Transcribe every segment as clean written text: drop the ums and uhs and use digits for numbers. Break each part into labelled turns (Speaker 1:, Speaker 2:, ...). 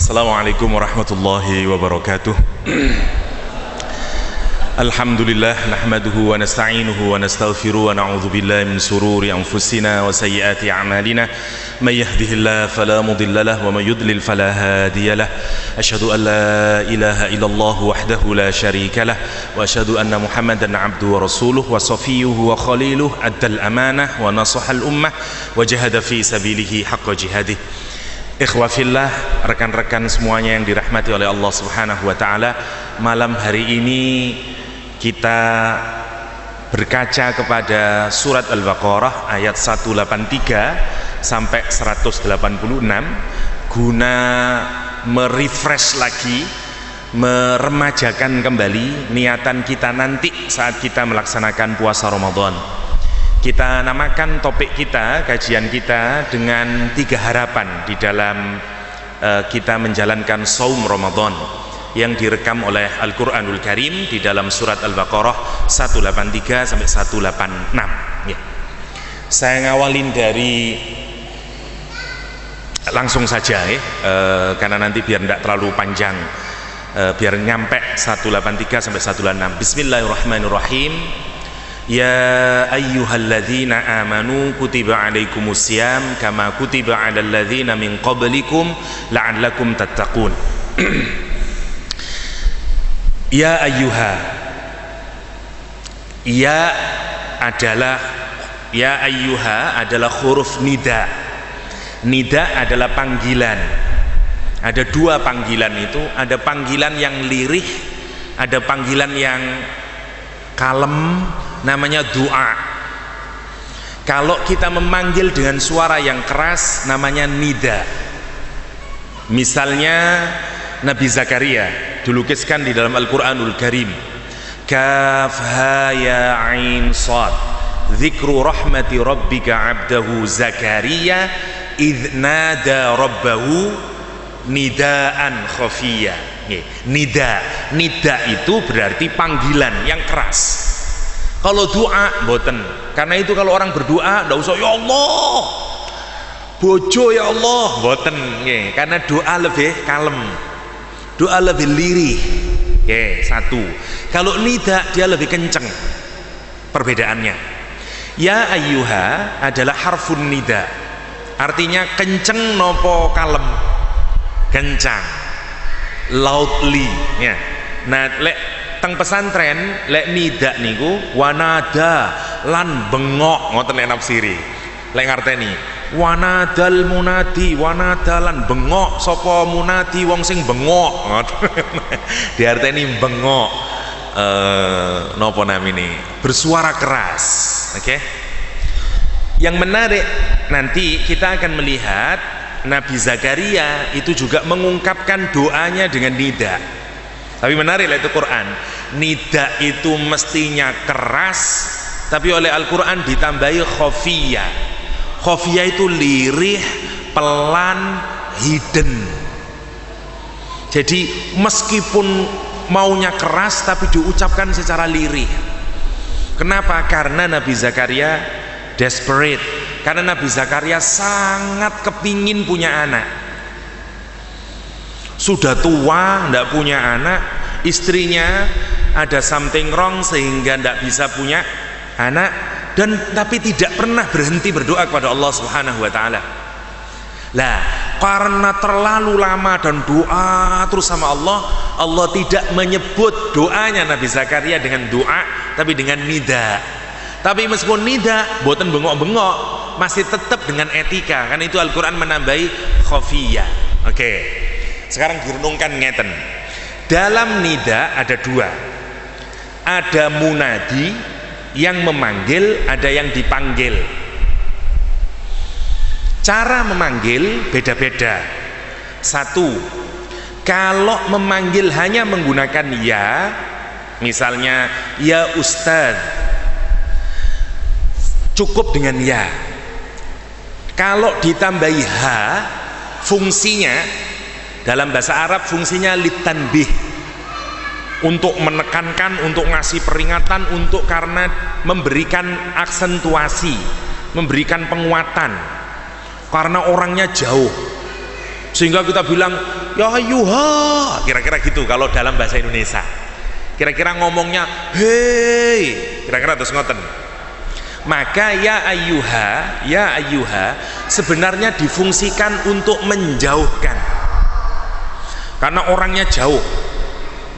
Speaker 1: Assalamualaikum warahmatullahi wabarakatuh. Alhamdulillah nahmaduhu wa nasta'inuhu wa nastaghfiruhu wa na'udzu billahi min sururi anfusina wa sayyiati a'malina may yahdihillahu fala mudilla lahu wa may yudlil fala hadiya lahu. Asyhadu an la ilaha illallah wahdahu la syarika lah wa asyhadu anna Muhammadan 'abduhu wa rasuluhu wa safiyyuhu wa khaliluhu addal amanah wa nasahal ummah wa jahada fi sabilihi haqqa jihadih. Ikhwafillah, rekan-rekan semuanya yang dirahmati oleh Allah Subhanahu wa taala, malam hari ini kita berkaca kepada surat Al-Baqarah ayat 183 sampai 186 guna merefresh lagi, meremajakan kembali niatan kita nanti saat kita melaksanakan puasa Ramadan. Kita namakan topik kita, kajian kita dengan 3 harapan di dalam kita menjalankan saum Ramadan yang direkam oleh Al-Quranul Karim di dalam surat Al-Baqarah 183 sampai 186 ya. Saya ngawalin dari langsung saja ya, karena nanti biar tidak terlalu panjang, biar nyampe 183 sampai 186. Bismillahirrahmanirrahim. Ya ayyuhalladzina amanu kutiba alaikumusiyam kama kutiba alal ladzina min qablikum la'allakum tattaqun. Ya ayyuha, ya ayyuha adalah huruf nida. Nida adalah panggilan. Ada 2 panggilan itu, ada panggilan yang lirih, ada panggilan yang kalem, namanya doa. Kalau kita memanggil dengan suara yang keras namanya nida. Misalnya Nabi Zakaria dilukiskan di dalam Al-Quranul Karim, kaf ha ya ain sad dzikru rahmati rabbika abdahu Zakaria idh nada rabbahu nidaan khafiyya. Nida itu berarti panggilan yang keras. Kalau doa boten, karena itu kalau orang berdoa ndak usah ya Allah bojo ya Allah, boten nggih, karena doa lebih kalem, doa lebih lirih nggih. 1. Kalau nida dia lebih kenceng, perbedaannya. Ya ayyuha adalah harfun nida, artinya kenceng nopo kalem, kencang, loudly ya. Nah lek teng pesantren lek nida niku wanada lan bengok, ngoten lek nafsiri. Lek ngarteni wanadal munadi, wanada lan bengok sapa munadi wong sing bengok, diarteni bengok, napa namine, bersuara keras. Oke. Yang menarik nanti kita akan melihat Nabi Zakaria itu juga mengungkapkan doanya dengan nida. Tapi menarik lah itu Quran, nida itu mestinya keras, tapi oleh Al-Quran ditambahi khafiyah. Khafiyah itu lirih, pelan, hidden. Jadi meskipun maunya keras tapi diucapkan secara lirih. Kenapa? Karena Nabi Zakaria desperate, karena Nabi Zakaria sangat kepingin punya anak. Sudah tua, tidak punya anak, istrinya ada something wrong sehingga tidak bisa punya anak, dan tapi tidak pernah berhenti berdoa kepada Allah Subhanahu wa taala. Lah, karena terlalu lama dan doa terus sama Allah, Allah tidak menyebut doanya Nabi Zakaria dengan doa, tapi dengan nida. Tapi meskipun nida, boten bengok-bengok, masih tetap dengan etika, kan itu Al-Quran menambahi khafiyah. Oke. Sekarang direnungkan ngeten. Dalam nida ada 2. Ada munadi yang memanggil, ada yang dipanggil. Cara memanggil beda-beda. 1. Kalau memanggil hanya menggunakan ya, misalnya ya ustadz, cukup dengan ya. Kalau ditambahi ha, fungsinya dalam bahasa Arab fungsinya litanbih, untuk menekankan, untuk ngasih peringatan, untuk karena memberikan aksentuasi, memberikan penguatan, karena orangnya jauh, Sehingga kita bilang ya ayyuha, kira-kira gitu kalau dalam bahasa Indonesia. Kira-kira ngomongnya hei, kira-kira terus ngoten. Maka ya ayyuha sebenarnya difungsikan untuk menjauhkan. Karena orangnya jauh,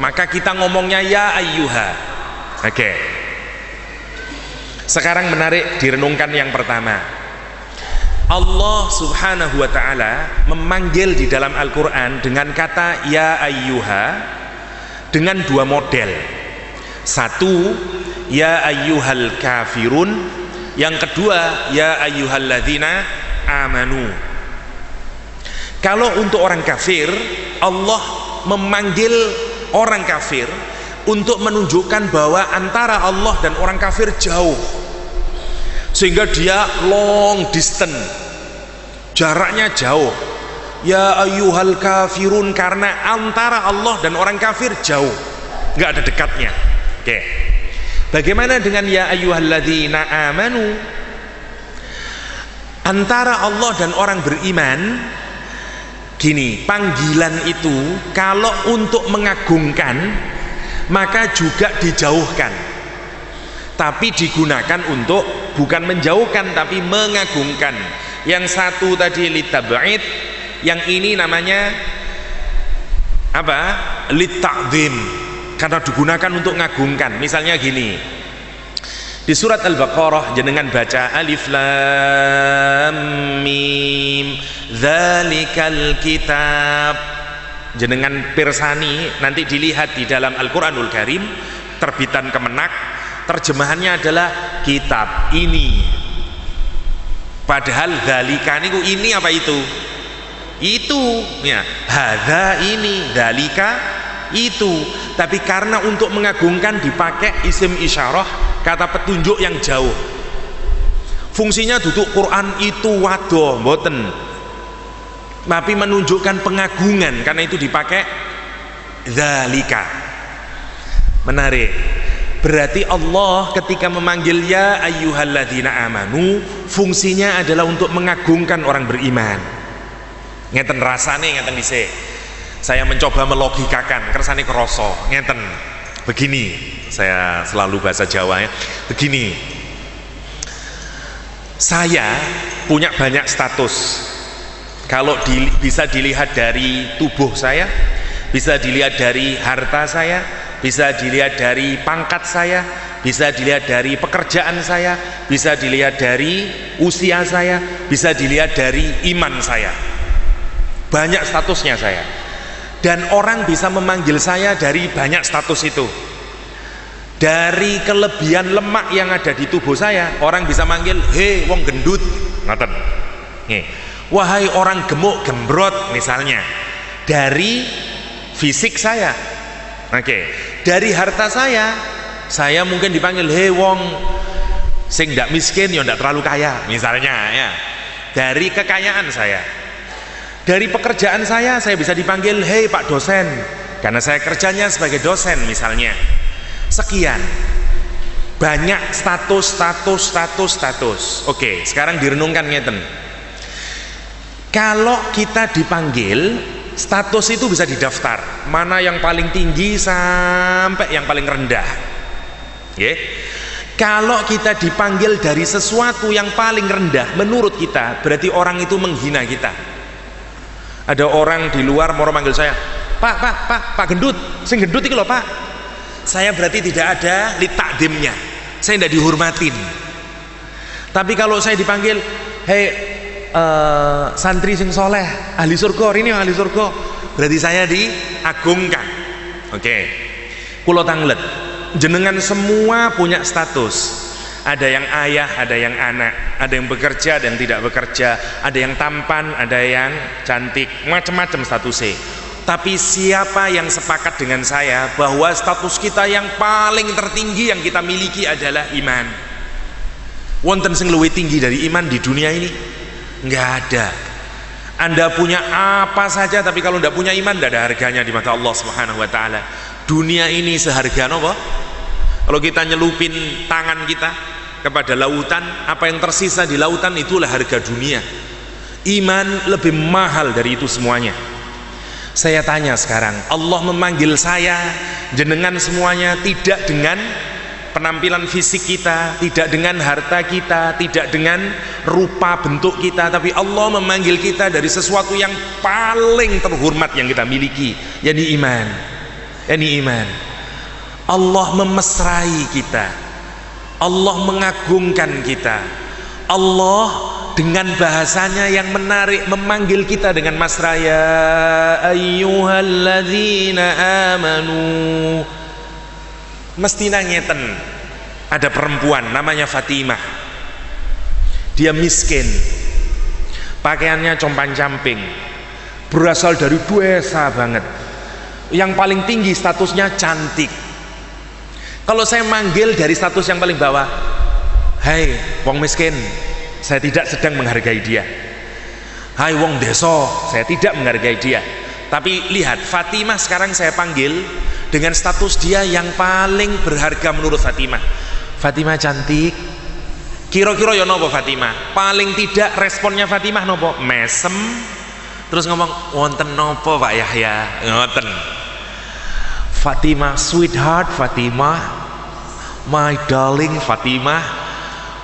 Speaker 1: maka kita ngomongnya ya ayyuha. Oke. Sekarang menarik direnungkan yang pertama. Allah subhanahu wa ta'ala memanggil di dalam Al-Quran dengan kata ya ayyuha dengan dua model. Satu, ya ayyuhal kafirun. Yang kedua, ya ayyuhalladzina amanu. Kalau untuk orang kafir, Allah memanggil orang kafir untuk menunjukkan bahwa antara Allah dan orang kafir jauh, sehingga dia long distance, jaraknya jauh. Ya ayyuhal kafirun, karena antara Allah dan orang kafir jauh, nggak ada dekatnya. Oke. Bagaimana dengan ya ayyuhalladzina amanu? Antara Allah dan orang beriman, gini, panggilan itu kalau untuk mengagungkan maka juga dijauhkan, tapi digunakan untuk bukan menjauhkan tapi mengagungkan. Yang satu tadi litab'id, yang ini namanya apa? Litta'zim, karena digunakan untuk mengagungkan. Misalnya gini, di surat Al-Baqarah jenengan baca alif lam mim dzalikal kitab. Jenengan pirsani, nanti dilihat di dalam Al-Qur'anul Karim terbitan Kemenak, terjemahannya adalah kitab ini. Padahal dzalika niku ini apa itu? Itu ya, hadza ini, dzalika itu. Tapi karena untuk mengagungkan dipakai isim isyarah, kata petunjuk yang jauh. Fungsinya duduk Quran itu wadoh mboten, tapi menunjukkan pengagungan, karena itu dipakai dzalika. Menarik. Berarti Allah ketika memanggil ya ayyuhalladzina amanu, fungsinya adalah untuk mengagungkan orang beriman. Ngeten rasane, ngeten dhisik. Saya mencoba melogikakan, kersane kroso, ngeten. Begini, saya selalu bahasa Jawa ya. Begini. Saya punya banyak status. Kalau bisa dilihat dari tubuh saya, bisa dilihat dari harta saya, bisa dilihat dari pangkat saya, bisa dilihat dari pekerjaan saya, bisa dilihat dari usia saya, bisa dilihat dari iman saya. Banyak statusnya saya. Dan orang bisa memanggil saya dari banyak status itu. Dari kelebihan lemak yang ada di tubuh saya, orang bisa manggil, "Hei wong gendut." Ngoten. Nggih. Wahai orang gemuk gembrot misalnya. Dari fisik saya. Oke. Dari harta saya mungkin dipanggil, "Hei wong sing ndak miskin ya ndak terlalu kaya," misalnya ya. Dari kekayaan saya. Dari pekerjaan saya bisa dipanggil, "Hei Pak dosen," karena saya kerjanya sebagai dosen misalnya. Sekian. Banyak status. Oke, sekarang direnungkan ngeten. Kalau kita dipanggil, status itu bisa didaftar, mana yang paling tinggi sampai yang paling rendah. Yeah. Kalau kita dipanggil dari sesuatu yang paling rendah menurut kita, berarti orang itu menghina kita. Ada orang di luar mau manggil saya, Pak gendut, sing gendut itu loh Pak. Saya berarti tidak ada litakdimnya, saya tidak dihormatin. Tapi kalau saya dipanggil, "Hei santri sing soleh, ahli surga, ini ahli surga," berarti saya diagungkan. Oke. Kulo tanglet, jenengan semua punya status. Ada yang ayah, ada yang anak, ada yang bekerja dan tidak bekerja, ada yang tampan, ada yang cantik, macam-macam statusnya. Tapi siapa yang sepakat dengan saya bahwa status kita yang paling tertinggi yang kita miliki adalah iman? Wonten sing luwih tinggi dari iman di dunia ini? Nggak ada. Anda punya apa saja, tapi kalau tidak punya iman, tidak ada harganya di mata Allah Subhanahu Wa Taala. Dunia ini seharga apa? Kalau kita nyelupin tangan kita kepada lautan, apa yang tersisa di lautan itulah harga dunia. Iman lebih mahal dari itu semuanya. Saya tanya sekarang, Allah memanggil saya, jenengan semuanya, tidak dengan penampilan fisik kita, tidak dengan harta kita, tidak dengan rupa bentuk kita, tapi Allah memanggil kita dari sesuatu yang paling terhormat yang kita miliki, yakni iman. Yakni iman. Allah memesrai kita, Allah mengagungkan kita, Allah dengan bahasanya yang menarik memanggil kita dengan mesra, ya ayyuhalladzina amanu. Mestinya ngeten, ada perempuan namanya Fatimah, dia miskin, pakaiannya compang-camping, berasal dari desa banget, yang paling tinggi statusnya cantik. Kalau saya manggil dari status yang paling bawah, hai wong miskin, saya tidak sedang menghargai dia. Hai wong deso, saya tidak menghargai dia. Tapi lihat, Fatimah sekarang saya panggil dengan status dia yang paling berharga menurut Fatimah. Fatimah cantik. Kira-kira ya nopo Fatimah? Paling tidak responnya Fatimah nopo? Mesem. Terus ngomong, wonten nopo Pak Yahya? Ngoten. Fatimah, sweetheart Fatimah, my darling Fatimah,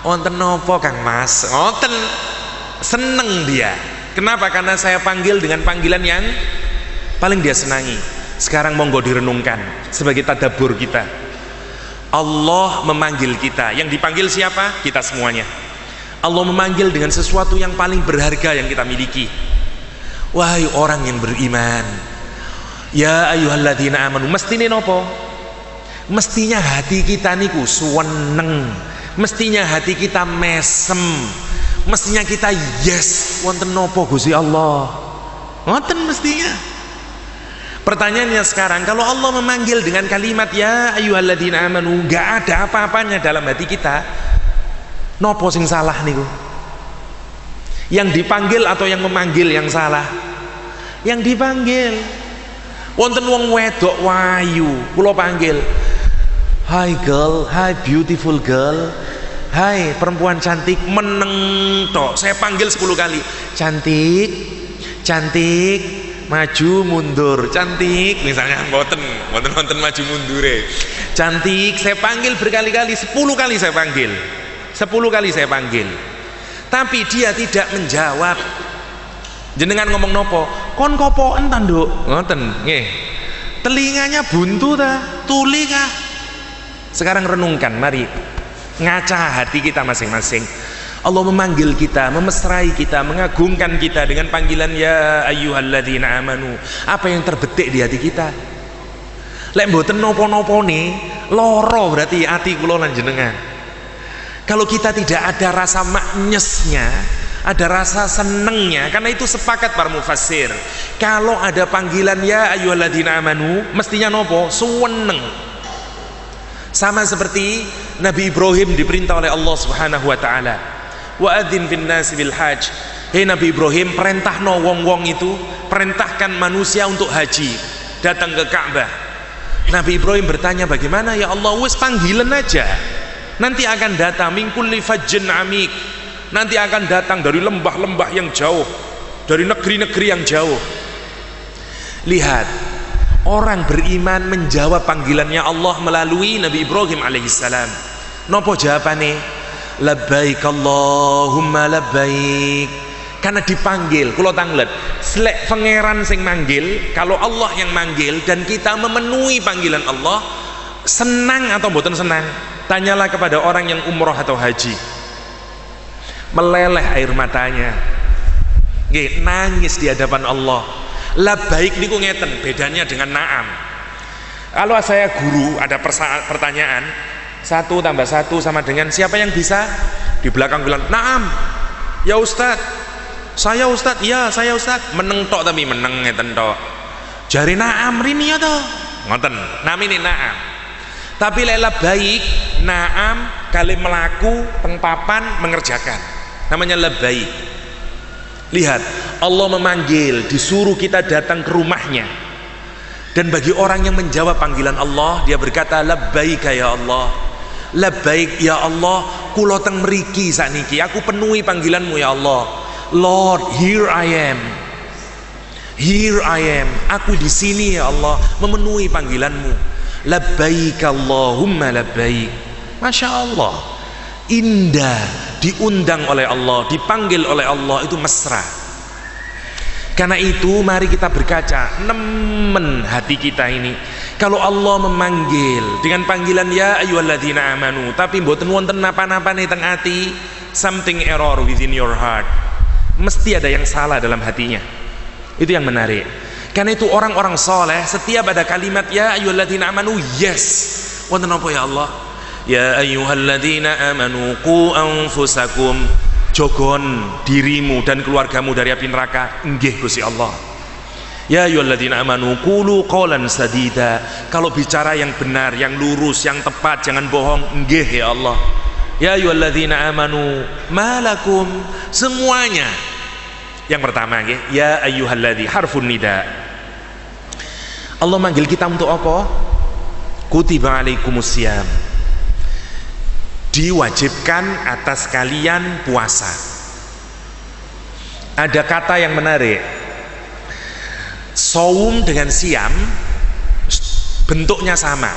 Speaker 1: wonten nopo Kang Mas? Ngoten. Seneng dia. Kenapa? Karena saya panggil dengan panggilan yang paling dia senangi. Sekarang monggo direnungkan sebagai tadabbur kita. Allah memanggil kita. Yang dipanggil siapa? Kita semuanya. Allah memanggil dengan sesuatu yang paling berharga yang kita miliki. Wahai orang yang beriman, ya ayyuhalladzina amanu, mestine nopo? Mestinya hati kita niku suweneng, mestinya hati kita mesem, mestinya kita yes, wonten nopo Gusti Allah, wonten mestinya. Pertanyaannya sekarang, kalau Allah memanggil dengan kalimat ya ayyuhalladzina amanu, gak ada apa-apanya dalam hati kita, nopo sing salah niku? Yang dipanggil atau yang memanggil yang salah? Yang dipanggil. Wonten wong wedok wayu, kula panggil, hi girl, hi beautiful girl, hai perempuan cantik, meneng tok. Saya panggil 10 kali, cantik, cantik, maju mundur, cantik, misalnya mboten maju mundure, cantik. Saya panggil berkali-kali, 10 kali saya panggil, 10 kali saya panggil, tapi dia tidak menjawab. Jenengan ngomong nopo? Kon kopoen ta nduk? Ngoten nggih. Telinganya buntu ta? Tuli kah? Sekarang renungkan, mari ngaca hati kita masing-masing. Allah memanggil kita, memesrai kita, mengagungkan kita dengan panggilan ya ayyuhalladzina amanu. Apa yang terbetik di hati kita? Lek mboten nopo-nopone, loro berarti hati kula lan jenengan. Kalau kita tidak ada rasa maknyesnya, ada rasa senengnya, karena itu sepakat para mufassir, kalau ada panggilan ya ayyuhalladzina amanu, mestinya nopo? Suweneng. Sama seperti Nabi Ibrahim diperintah oleh Allah Subhanahu wa taala, wa adzin fin nasi bil hajj. Hei Nabi Ibrahim, perintahno wong-wong itu, perintahkan manusia untuk haji, datang ke Ka'bah. Nabi Ibrahim bertanya, bagaimana ya Allah? Wis panggilan aja, nanti akan datang min kulli fajjin amik, nanti akan datang dari lembah-lembah yang jauh, dari negeri-negeri yang jauh. Lihat, orang beriman menjawab panggilannya Allah melalui Nabi Ibrahim alaihissalam. Nopo jawabane? Labbaik Allahumma labbaik. Karena dipanggil, kula tanglet, selek pangeran sing manggil, kalau Allah yang manggil dan kita memenuhi panggilan Allah, senang atau mboten senang? Tanyalah kepada orang yang umroh atau haji. Meleleh air matanya, nggih, nangis di hadapan Allah. Labbaik niku ngeten, bedanya dengan na'am. Kalau saya guru, ada pertanyaan, 1 tambah 1 sama dengan siapa yang bisa? Di belakang bilang na'am. Ya Ustad, saya Ustad, ya saya Ustad. Meneng tok, tapi meneng ngeten tok. Jari na'am rini ya toh, ngoten, namine na'am. Tapi lek labbaik, na'am kali melaku teng papan mengerjakan, namanya labbaik. Lihat, Allah memanggil, disuruh kita datang ke rumahnya. Dan bagi orang yang menjawab panggilan Allah, dia berkata labbaik ya Allah, labbaik ya Allah, kula teng mriki sakniki, aku penuhi panggilanmu ya Allah. Lord, here I am. Here I am. Aku di sini ya Allah, memenuhi panggilanmu. Labbaik Allahumma labbaik. Masya Allah, indah, diundang oleh Allah, dipanggil oleh Allah, itu mesra. Karena itu mari kita berkaca, nemen hati kita ini. Kalau Allah memanggil dengan panggilan ya ayyuhalladzina amanu, tapi mboten wonten napa-napa nih teng ati, something error within your heart. Mesti ada yang salah dalam hatinya. Itu yang menarik. Karena itu orang-orang soleh setiap ada kalimat ya ayyuhalladzina amanu, yes. Wonten apa ya Allah? Ya ayyuhalladzina amanu qu anfusakum, jogon dirimu dan keluargamu dari api neraka. Nggih Gusti Allah. Ya ayyuhalladzina amanu qulu qawlan sadida, kalau bicara yang benar, yang lurus, yang tepat, jangan bohong. Nggih ya Allah. Ya ayyuhalladzina amanu malakum, semuanya. Yang pertama nggih, ya ayyuhalladzi, harfun nida. Allah manggil kita untuk apa? Kutiba alaikumusiyam, diwajibkan atas kalian puasa. Ada kata yang menarik, saum dengan siam bentuknya sama.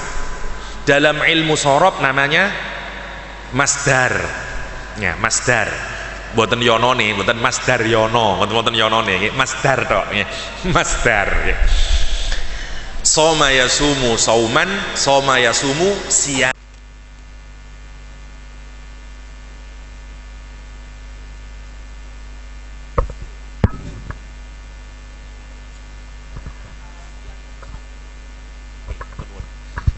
Speaker 1: Dalam ilmu sorob namanya masdar. Ya, masdar. Boten yono nih, boten masdar yono, boten yono nih, masdar tok ya. Masdar ya. Soma yasumu sauman, soma yasumu siam.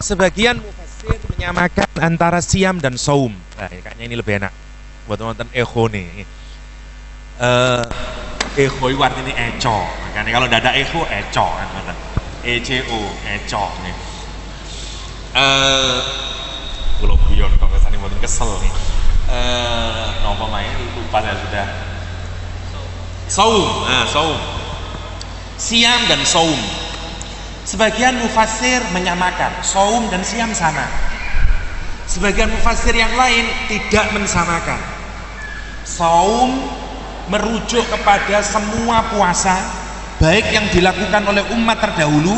Speaker 1: Sebagian mufassir menyamakan antara siam dan saum. Nah, kayaknya ini lebih enak buat nonton echo nih. Echo itu artinya eco. Makanya kalau tidak ada echo, eco kan, ECO, eco nih. Kalau guyon kok kesana buatin kesel nih. Nopo main lupa saya sudah. Saum, saum. Siam dan saum. Sebagian mufassir menyamakan saum dan siam sama. Sebagian mufassir yang lain tidak mensamakan. Saum merujuk kepada semua puasa, baik yang dilakukan oleh umat terdahulu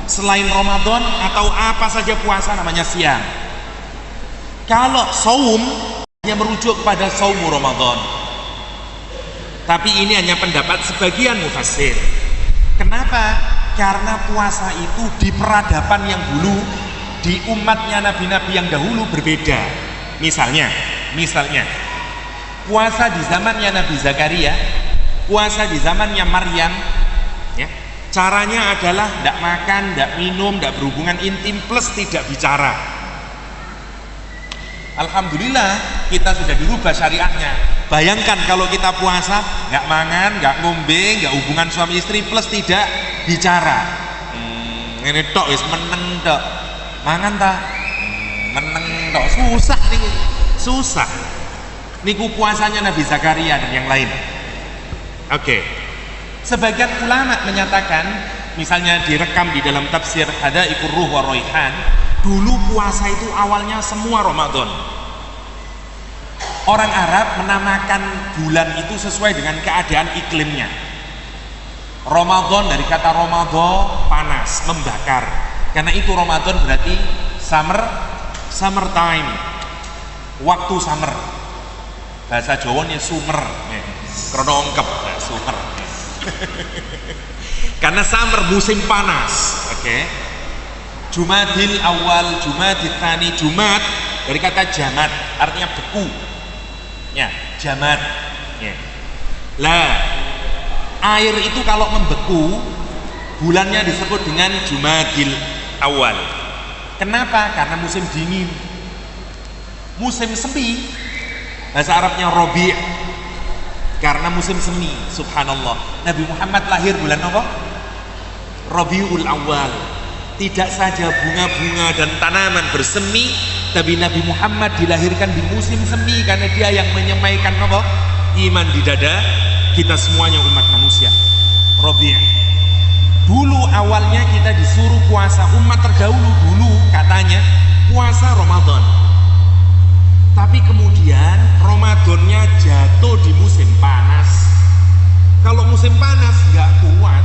Speaker 1: selain Ramadan atau apa saja puasa namanya siam. Kalau saum hanya merujuk kepada saum Ramadan. Tapi ini hanya pendapat sebagian mufassir. Kenapa? Karena puasa itu di peradaban yang dulu, di umatnya nabi-nabi yang dahulu berbeda. Misalnya puasa di zamannya Nabi Zakaria, puasa di zamannya Maryam ya, caranya adalah tidak makan, tidak minum, tidak berhubungan intim, plus tidak bicara. Alhamdulillah kita sudah dirubah syariatnya. Bayangkan kalau kita puasa nggak mangan, nggak ngombe, nggak hubungan suami istri, plus tidak bicara. Ini tok wis meneng tok. Mangan ta? Meneng tok. Susah nih, susah. Niku puasanya Nabi Zakaria dan yang lain. Oke. Sebagian ulama menyatakan, misalnya direkam di dalam tafsir Hadaiqur Ruh wa Raihan, dulu puasa itu awalnya semua Ramadan. Orang Arab menamakan bulan itu sesuai dengan keadaan iklimnya. Ramadan dari kata Ramadan, panas, membakar. Karena itu Ramadan berarti summer time, waktu summer. Bahasa Jawanya summer, krono ongkep, summer. Karena summer musim panas, oke. Jumadil awal, Jumadil tsani, Jumat dari kata jamat, artinya beku. Ya, jamat. Ya. Lah, air itu kalau membeku, bulannya disebut dengan Jumadil awal. Kenapa? Karena musim dingin. Musim semi, bahasa Arabnya Rabi', karena musim semi. Subhanallah, Nabi Muhammad lahir bulan apa? Rabiul Awal. Tidak saja bunga-bunga dan tanaman bersemi, tapi Nabi Muhammad dilahirkan di musim semi karena dia yang menyemaikan apa? Iman di dada kita semuanya umat manusia. Rabi'. Dulu awalnya kita disuruh puasa, umat terdahulu dulu katanya puasa Ramadan. Tapi kemudian Ramadannya jatuh di musim panas. Kalau musim panas nggak kuat,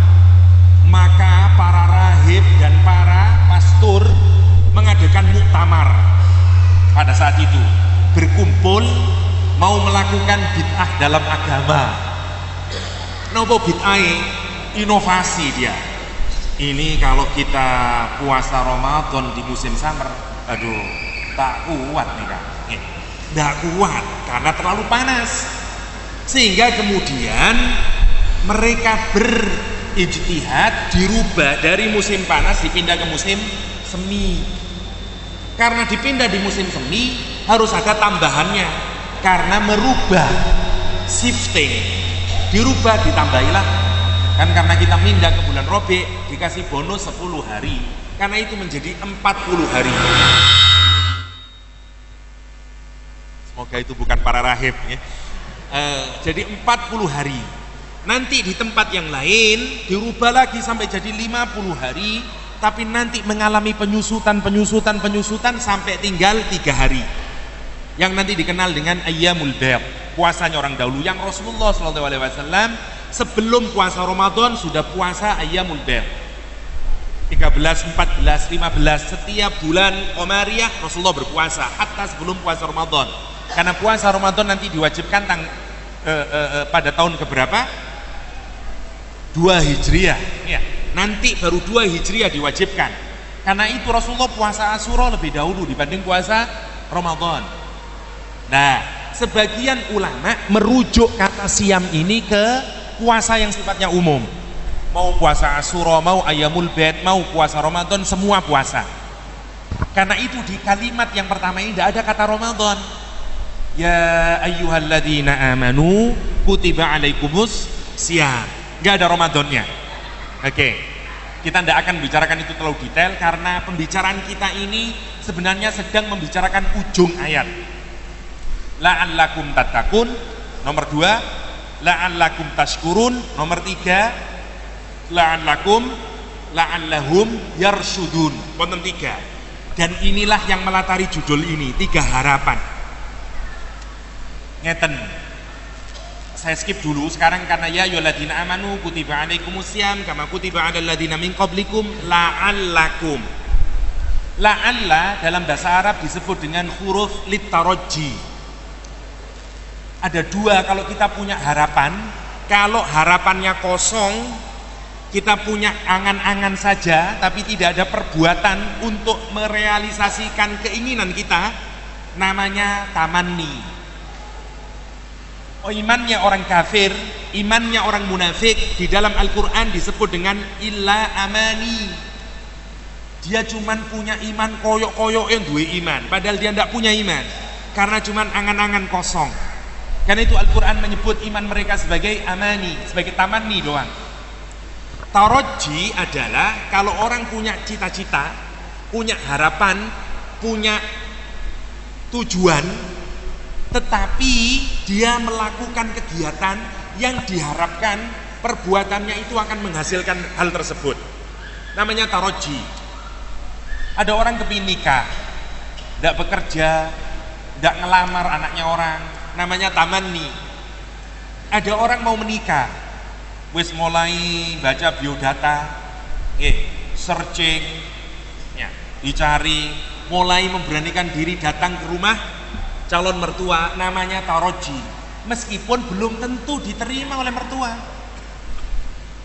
Speaker 1: maka para rahib dan para pastor mengadakan muktamar pada saat itu, berkumpul mau melakukan bid'ah dalam agama. Nopo bid'ah? Inovasi dia. Ini kalau kita puasa Ramadan di musim summer, aduh, tak kuat nih Kak. Nggak kuat karena terlalu panas. Sehingga kemudian mereka berijtihad dirubah dari musim panas dipindah ke musim semi. Karena dipindah di musim semi harus ada tambahannya, karena merubah shifting, dirubah ditambahilah kan, karena kita pindah ke bulan Robi dikasih bonus 10 hari, karena itu menjadi 40 hari. Semoga itu bukan para rahib ya. Jadi 40 hari. Nanti di tempat yang lain dirubah lagi sampai jadi 50 hari, tapi nanti mengalami penyusutan sampai tinggal 3 hari. Yang nanti dikenal dengan Ayyamul Bid, puasanya orang dahulu, yang Rasulullah SAW sebelum puasa Ramadan sudah puasa Ayyamul Bid. 13, 14, 15 setiap bulan Qamariyah Rasulullah berpuasa hatta sebelum puasa Ramadan. Karena puasa Ramadan nanti diwajibkan pada tahun keberapa? 2 Hijriah ya. Nanti baru 2 Hijriah diwajibkan. Karena itu Rasulullah puasa Asyura lebih dahulu dibanding puasa Ramadan. Nah, sebagian ulama merujuk kata siam ini ke puasa yang sifatnya umum. Mau puasa Asyura, mau Ayyamul Bid, mau puasa Ramadan, semua puasa. Karena itu di kalimat yang pertama ini tidak ada kata Ramadan. Ya ayyuhalladzina amanu kutiba alaikumus syiyam. Enggak ada Ramadannya. Oke. Kita tidak akan bicarakan itu terlalu detail karena pembicaraan kita ini sebenarnya sedang membicarakan ujung ayat. La'allakum tattaqun nomor 2, la'allakum tashkurun nomor 3, la'allahum yarsyudun nomor 3. Dan inilah yang melatari judul ini, 3 harapan. Ngeten, saya skip dulu sekarang karena ya ayyuhalladzina amanu kutiba alaikumussyam kama kutiba alal ladzina min qablikum la'allakum. La'alla dalam bahasa Arab disebut dengan huruf littaraji. Ada 2 kalau kita punya harapan. Kalau harapannya kosong, kita punya angan-angan saja tapi tidak ada perbuatan untuk merealisasikan keinginan kita, namanya tamanni. Imannya orang kafir, imannya orang munafik di dalam Al-Quran disebut dengan illa amani. Dia cuman punya iman koyok-koyok yang dua iman, padahal dia tidak punya iman karena cuman angan-angan kosong. Karena itu Al-Quran menyebut iman mereka sebagai amani, sebagai tamanni doang. Taroji adalah kalau orang punya cita-cita, punya harapan, punya tujuan, tetapi dia melakukan kegiatan yang diharapkan perbuatannya itu akan menghasilkan hal tersebut, namanya taroji. Ada orang kepingin nikah, tidak bekerja, tidak ngelamar anaknya orang, namanya tamanni. Ada orang mau menikah, wis mulai baca biodata, searching, ya, dicari, mulai memberanikan diri datang ke rumah calon mertua, namanya taroji. Meskipun belum tentu diterima oleh mertua.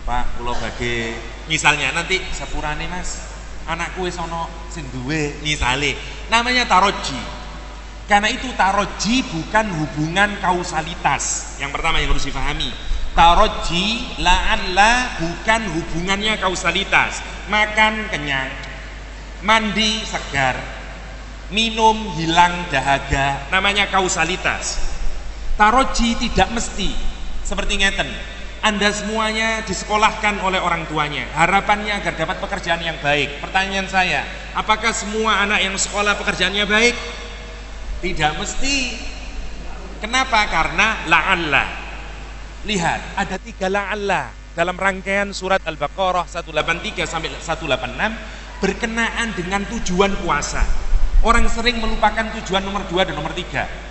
Speaker 1: Pak, kula badhe misalnya nanti sepurane Mas, anakku wis ana sing duwe misale, namanya taroji. Karena itu taroji bukan hubungan kausalitas. Yang pertama yang harus difahami, taroji la'alla bukan hubungannya kausalitas. Makan kenyang, mandi segar, minum hilang dahaga, namanya kausalitas. Taroji tidak mesti seperti ngeten. Anda semuanya disekolahkan oleh orang tuanya, harapannya agar dapat pekerjaan yang baik. Pertanyaan saya, apakah semua anak yang sekolah pekerjaannya baik? Tidak mesti. Kenapa? Karena la'alla. Lihat, ada 3 la'alla dalam rangkaian surat Al-Baqarah 183 sampai 186 berkenaan dengan tujuan puasa. Orang sering melupakan tujuan nomor 2 dan nomor 3.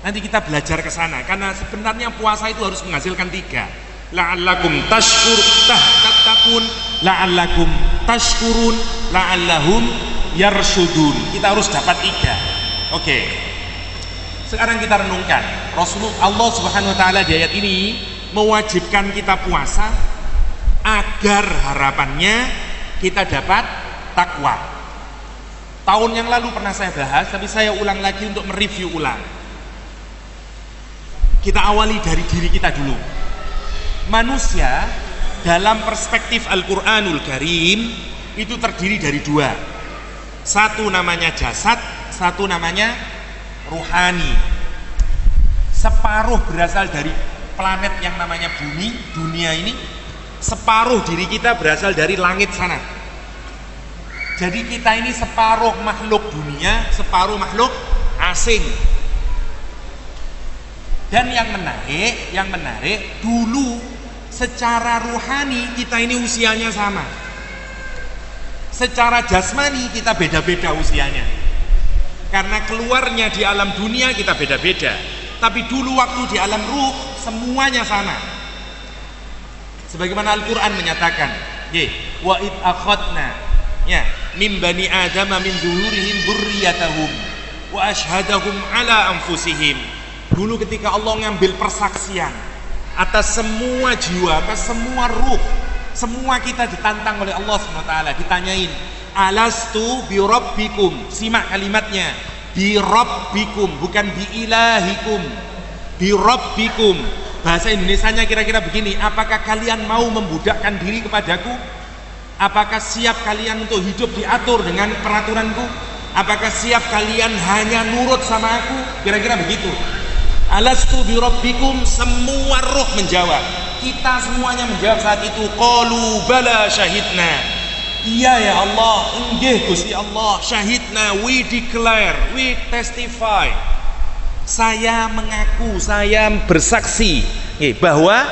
Speaker 1: Nanti kita belajar ke sana, karena sebenarnya puasa itu harus menghasilkan 3. la'allakum tattaqun, la'allakum tashkurun, la'allahum yarsudun. Kita harus dapat 3. Oke. Sekarang kita renungkan. Allah Subhanahu wa taala di ayat ini mewajibkan kita puasa agar harapannya kita dapat takwa. Tahun yang lalu pernah saya bahas, tapi saya ulang lagi untuk mereview ulang. Kita awali dari diri kita dulu. Manusia dalam perspektif Al-Quranul Karim itu terdiri dari 2. Satu namanya jasad, satu namanya ruhani. Separuh berasal dari planet yang namanya bumi, dunia ini. Separuh diri kita berasal dari langit sana. Jadi kita ini separuh makhluk dunia, separuh makhluk asing. Dan yang menarik dulu secara ruhani kita ini usianya sama. Secara jasmani kita beda-beda usianya. Karena keluarnya di alam dunia kita beda-beda. Tapi dulu waktu di alam ruh semuanya sama. Sebagaimana Al-Qur'an menyatakan, wa id akhadna min bani adama min zuhurihim dzurriyyatahum wa asyhadahum ala anfusihim. Dulu ketika Allah ngambil persaksian atas semua jiwa, atas semua ruh, semua kita ditantang oleh Allah SWT, ditanyain, alastu birabbikum. Simak kalimatnya, birabbikum, bukan biilahikum, birabbikum. Bahasa Indonesianya kira-kira begini, apakah kalian mau membudakkan diri kepadaku? Apakah siap kalian untuk hidup diatur dengan peraturanku? Apakah siap kalian hanya nurut sama aku? Kira-kira begitu. Alastu birabbikum, semua ruh menjawab. Kita semuanya menjawab saat itu, qalu bala syahidna. Iya ya Allah, nggih Gusti Allah, syahidna, we declare, we testify. Saya mengaku, saya bersaksi bahwa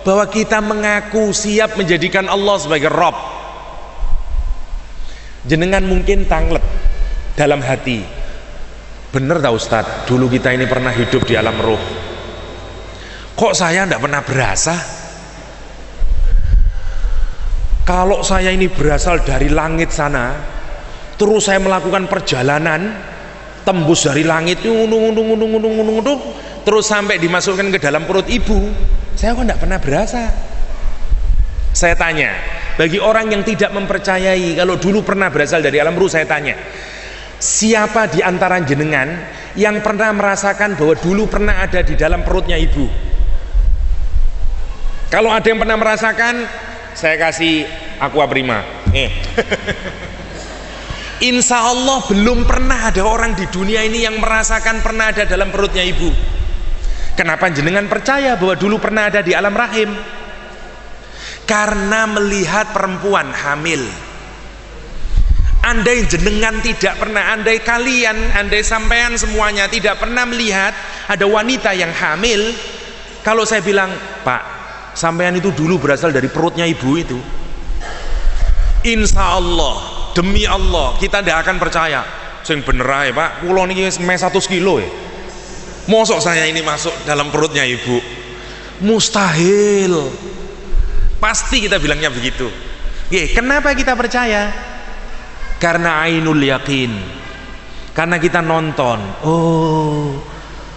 Speaker 1: bahwa kita mengaku siap menjadikan Allah sebagai Rabb. Jenengan mungkin tanglet dalam hati, bener tak Ustadz, dulu kita ini pernah hidup di alam ruh, kok saya tidak pernah berasa? Kalau saya ini berasal dari langit sana, terus saya melakukan perjalanan tembus dari langit terus sampai dimasukkan ke dalam perut ibu, saya kok tidak pernah berasa? Saya tanya, bagi orang yang tidak mempercayai kalau dulu pernah berasal dari alam ruh, saya tanya, siapa di antara jenengan yang pernah merasakan bahwa dulu pernah ada di dalam perutnya ibu? Kalau ada yang pernah merasakan, saya kasih aqua prima. Insya Allah belum pernah ada orang di dunia ini yang merasakan pernah ada dalam perutnya ibu. Kenapa jenengan percaya bahwa dulu pernah ada di alam rahim? Karena melihat perempuan hamil. Andai jenengan tidak pernah, andai kalian, andai sampean semuanya tidak pernah melihat ada wanita yang hamil, kalau saya bilang, Pak, sampean itu dulu berasal dari perutnya ibu itu, insya Allah, demi Allah, kita tidak akan percaya. Sing bener ae Pak, kula niki wis 100 kilo ya. Mosok saya ini masuk dalam perutnya ibu? Mustahil. Pasti kita bilangnya begitu. Kenapa kita percaya? Karena ainul yakin. Karena kita nonton. Oh,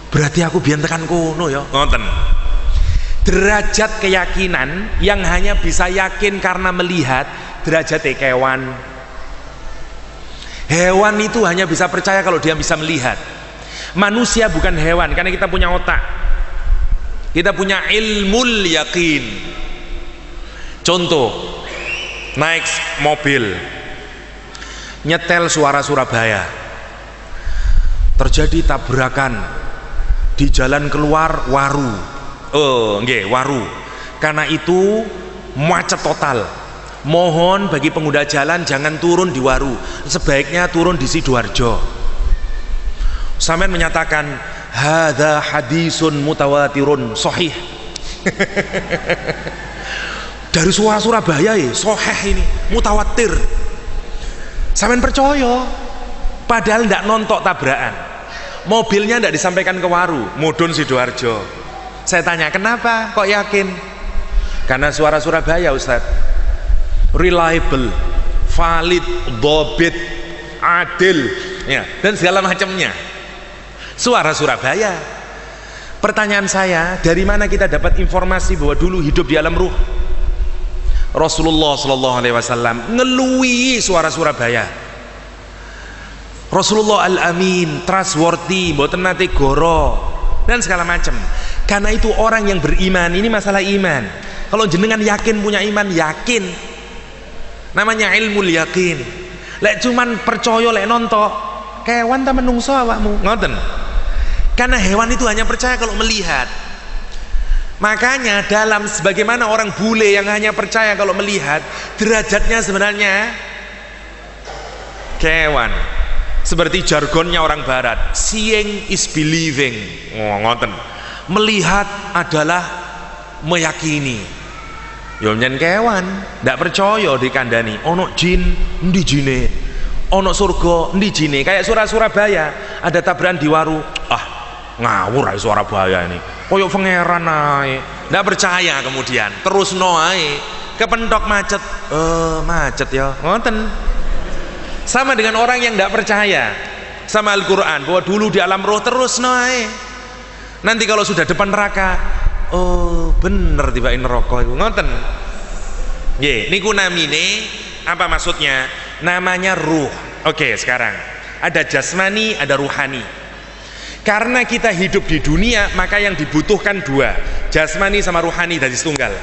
Speaker 1: berarti aku biyen tekan kono ya. Ngonten. Derajat keyakinan yang hanya bisa yakin karena melihat, derajat kewan. Hewan itu hanya bisa percaya kalau dia bisa melihat. Manusia bukan hewan, karena kita punya otak, kita punya ilmul yakin. Contoh, naik mobil, nyetel suara Surabaya, terjadi tabrakan di jalan keluar Waru. Waru. Karena itu macet total. Mohon bagi pengguna jalan jangan turun di Waru, sebaiknya turun di Sidoarjo. Sampean menyatakan hadza hadisun mutawatirun sahih. Dari suara Surabaya sahih ini, mutawatir. Sampean percaya? Padahal ndak nontok tabrakan. Mobilnya ndak disampaikan ke Waru, mudhun Sidoarjo. Saya tanya, kenapa kok yakin? Karena suara Surabaya, Ustaz. Reliable, valid, dobit, adil, ya, dan segala macamnya. Suara Surabaya. Pertanyaan saya, dari mana kita dapat informasi bahwa dulu hidup di alam ruh? Rasulullah Shallallahu Alaihi Wasallam ngelui suara Surabaya. Rasulullah Al-Amin, trustworthy, mboten nate goro, dan segala macam. Karena itu orang yang beriman, ini masalah iman. Kalau jenengan yakin punya iman, yakin. Namanya ilmul yakin. Lek cuman percaya lek nontok, kewan ta menungso awakmu, ngoten. Karena hewan itu hanya percaya kalau melihat. Makanya dalam sebagaimana orang bule yang hanya percaya kalau melihat, derajatnya sebenarnya kewan. Seperti jargonnya orang barat, seeing is believing. Ngoten. Melihat adalah meyakini. Yo nyen kewan, ndak percaya dikandani. Ono jin, endi jine? Ono surga, endi jine? Kayak Surabaya, ada tabrakan di waru. Ah, ngawur ae Surabaya ini. Koyo pangeran ae. Ndak percaya kemudian. Terus no ae. Kepentok macet. Macet ya. Ngoten. Sama dengan orang yang ndak percaya sama Al-Qur'an bahwa dulu di alam roh, terus no ae. Nanti kalau sudah depan neraka, oh bener tiba neraka iku, ngoten. Nggih, niku namine apa maksudnya? Namanya ruh. Oke, sekarang ada jasmani, ada ruhani. Karena kita hidup di dunia, maka yang dibutuhkan dua, jasmani sama ruhani dari setunggal.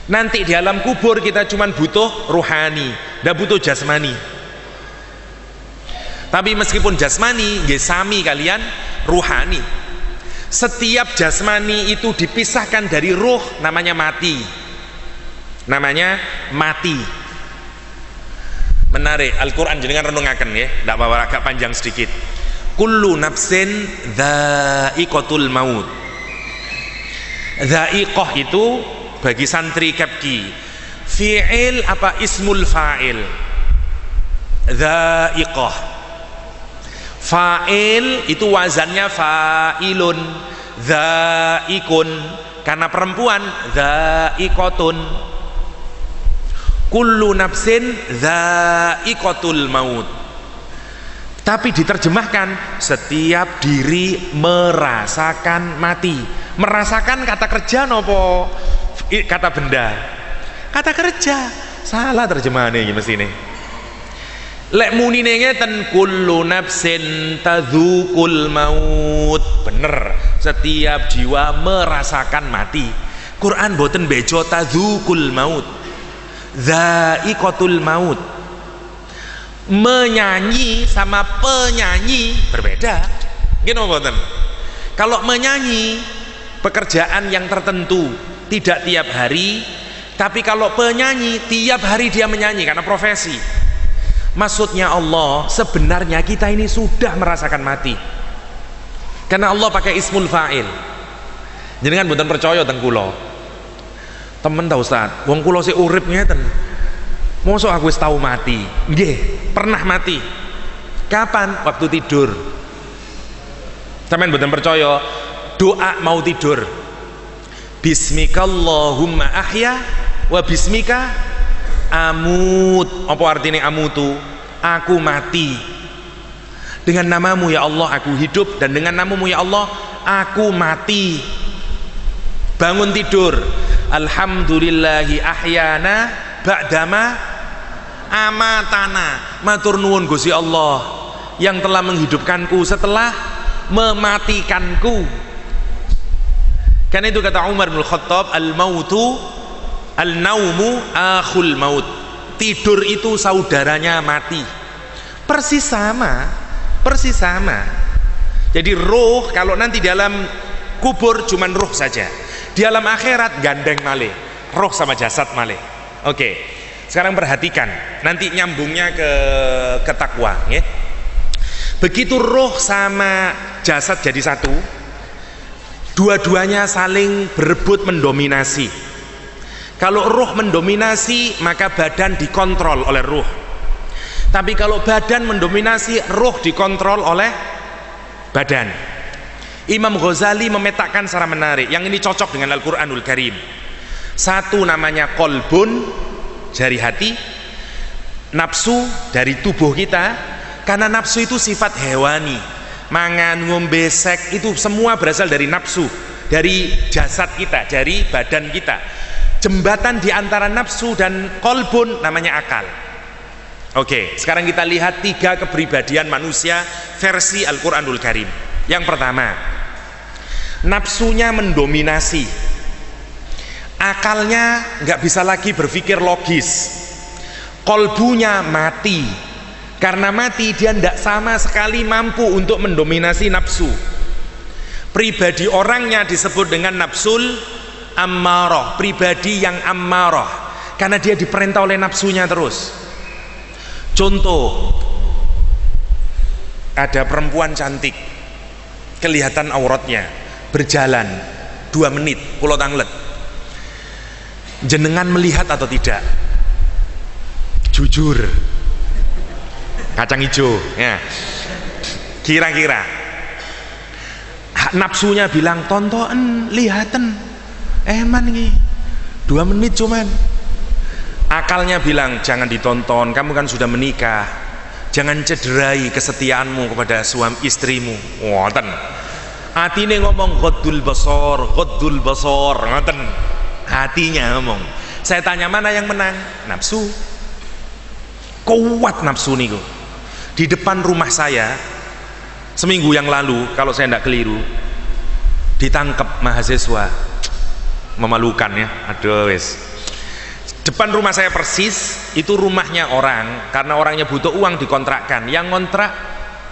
Speaker 1: Nanti di alam kubur kita cuma butuh ruhani, ndak butuh jasmani. Tapi meskipun jasmani, nggih sami kalian ruhani. Setiap jasmani itu dipisahkan dari ruh, namanya mati. Namanya mati. Menarik, Al-Qur'an jenengan renungaken ya, ndak apa-apa agak panjang sedikit. Kullu nafsin dha'iqatul maut. Dha'iqah itu bagi santri kapki, fi'il apa ismul fa'il? Dha'iqah. Fa'il itu wazannya fa'ilun, dha'iqun. Karena perempuan, dha'iqatun. Kullu nafsin dha'iqatul maut. Tapi diterjemahkan, setiap diri merasakan mati. Merasakan kata kerja nopo kata benda? Kata kerja. Salah terjemahannya mesti ini. Lek munine ngeten, kullu nafsin tadzukul maut. Bener, setiap jiwa merasakan mati. Quran boten bejo tadzukul maut, dzaiqatul maut. Menyanyi sama penyanyi berbeda. Gini boten. Kalau menyanyi pekerjaan yang tertentu, tidak tiap hari. Tapi kalau penyanyi tiap hari dia menyanyi karena profesi. Maksudnya Allah, sebenarnya kita ini sudah merasakan mati. Karena Allah pakai ismul fa'il. Jenengan mboten percaya teng kula. Temen ta Ustaz, wong kula sik urip ngeten. Mosok aku wis tau mati. Nggih, pernah mati. Kapan? Waktu tidur. Sampeyan mboten percaya, doa mau tidur. Bismikallahumma ahya wa bismika amut. Apa artinya amutu? Aku mati. Dengan namamu ya Allah aku hidup, dan dengan namamu ya Allah aku mati. Bangun tidur, alhamdulillahi ahyana ba'dama amatana. Matur nuwun Gusti Allah yang telah menghidupkanku setelah mematikanku. Karena itu kata Umar bin Khattab, al-mautu al-naumu akhul maut. Tidur itu saudaranya mati. Persis sama. Jadi roh kalau nanti di alam kubur cuman roh saja. Di alam akhirat gandeng malih, roh sama jasad malih. Oke. Sekarang perhatikan, nanti nyambungnya ke takwa, ya. Begitu roh sama jasad jadi satu, dua-duanya saling berebut mendominasi. Kalau ruh mendominasi, maka badan dikontrol oleh ruh. Tapi kalau badan mendominasi, ruh dikontrol oleh badan. Imam Ghazali memetakan secara menarik, yang ini cocok dengan Al-Quranul Karim. Satu namanya kolbun, dari hati, nafsu dari tubuh kita, karena nafsu itu sifat hewani, mangan, ngombe, seks, itu semua berasal dari nafsu, dari jasad kita, dari badan kita. Jembatan di antara nafsu dan kolbun namanya akal. Oke, sekarang kita lihat 3 kepribadian manusia versi Al-Quranul Karim. Yang pertama, nafsunya mendominasi, akalnya nggak bisa lagi berpikir logis, kolbunya mati. Karena mati, dia tidak sama sekali mampu untuk mendominasi nafsu. Pribadi orangnya disebut dengan nafsul ammarah, pribadi yang ammarah, karena dia diperintah oleh nafsunya terus. Contoh, ada perempuan cantik, kelihatan auratnya, berjalan 2 menit, kulo tanglet, jenengan melihat atau tidak? Jujur, kacang hijau ya. Kira-kira nafsunya bilang tonton, lihatan, eman nih 2 menit cuman. Akalnya bilang jangan ditonton, kamu kan sudah menikah, jangan cederai kesetiaanmu kepada suami istrimu. Ngoten. Hatine ngomong ghaddul basar, ghaddul basar, ngoten. Hatinya ngomong. Saya tanya mana yang menang? Nafsu. Kuat nafsu niku. Di depan rumah saya seminggu yang lalu, kalau saya tidak keliru, ditangkap mahasiswa. Memalukan ya, aduh wes. Depan rumah saya persis, itu rumahnya orang, karena orangnya butuh uang dikontrakkan. Yang ngontrak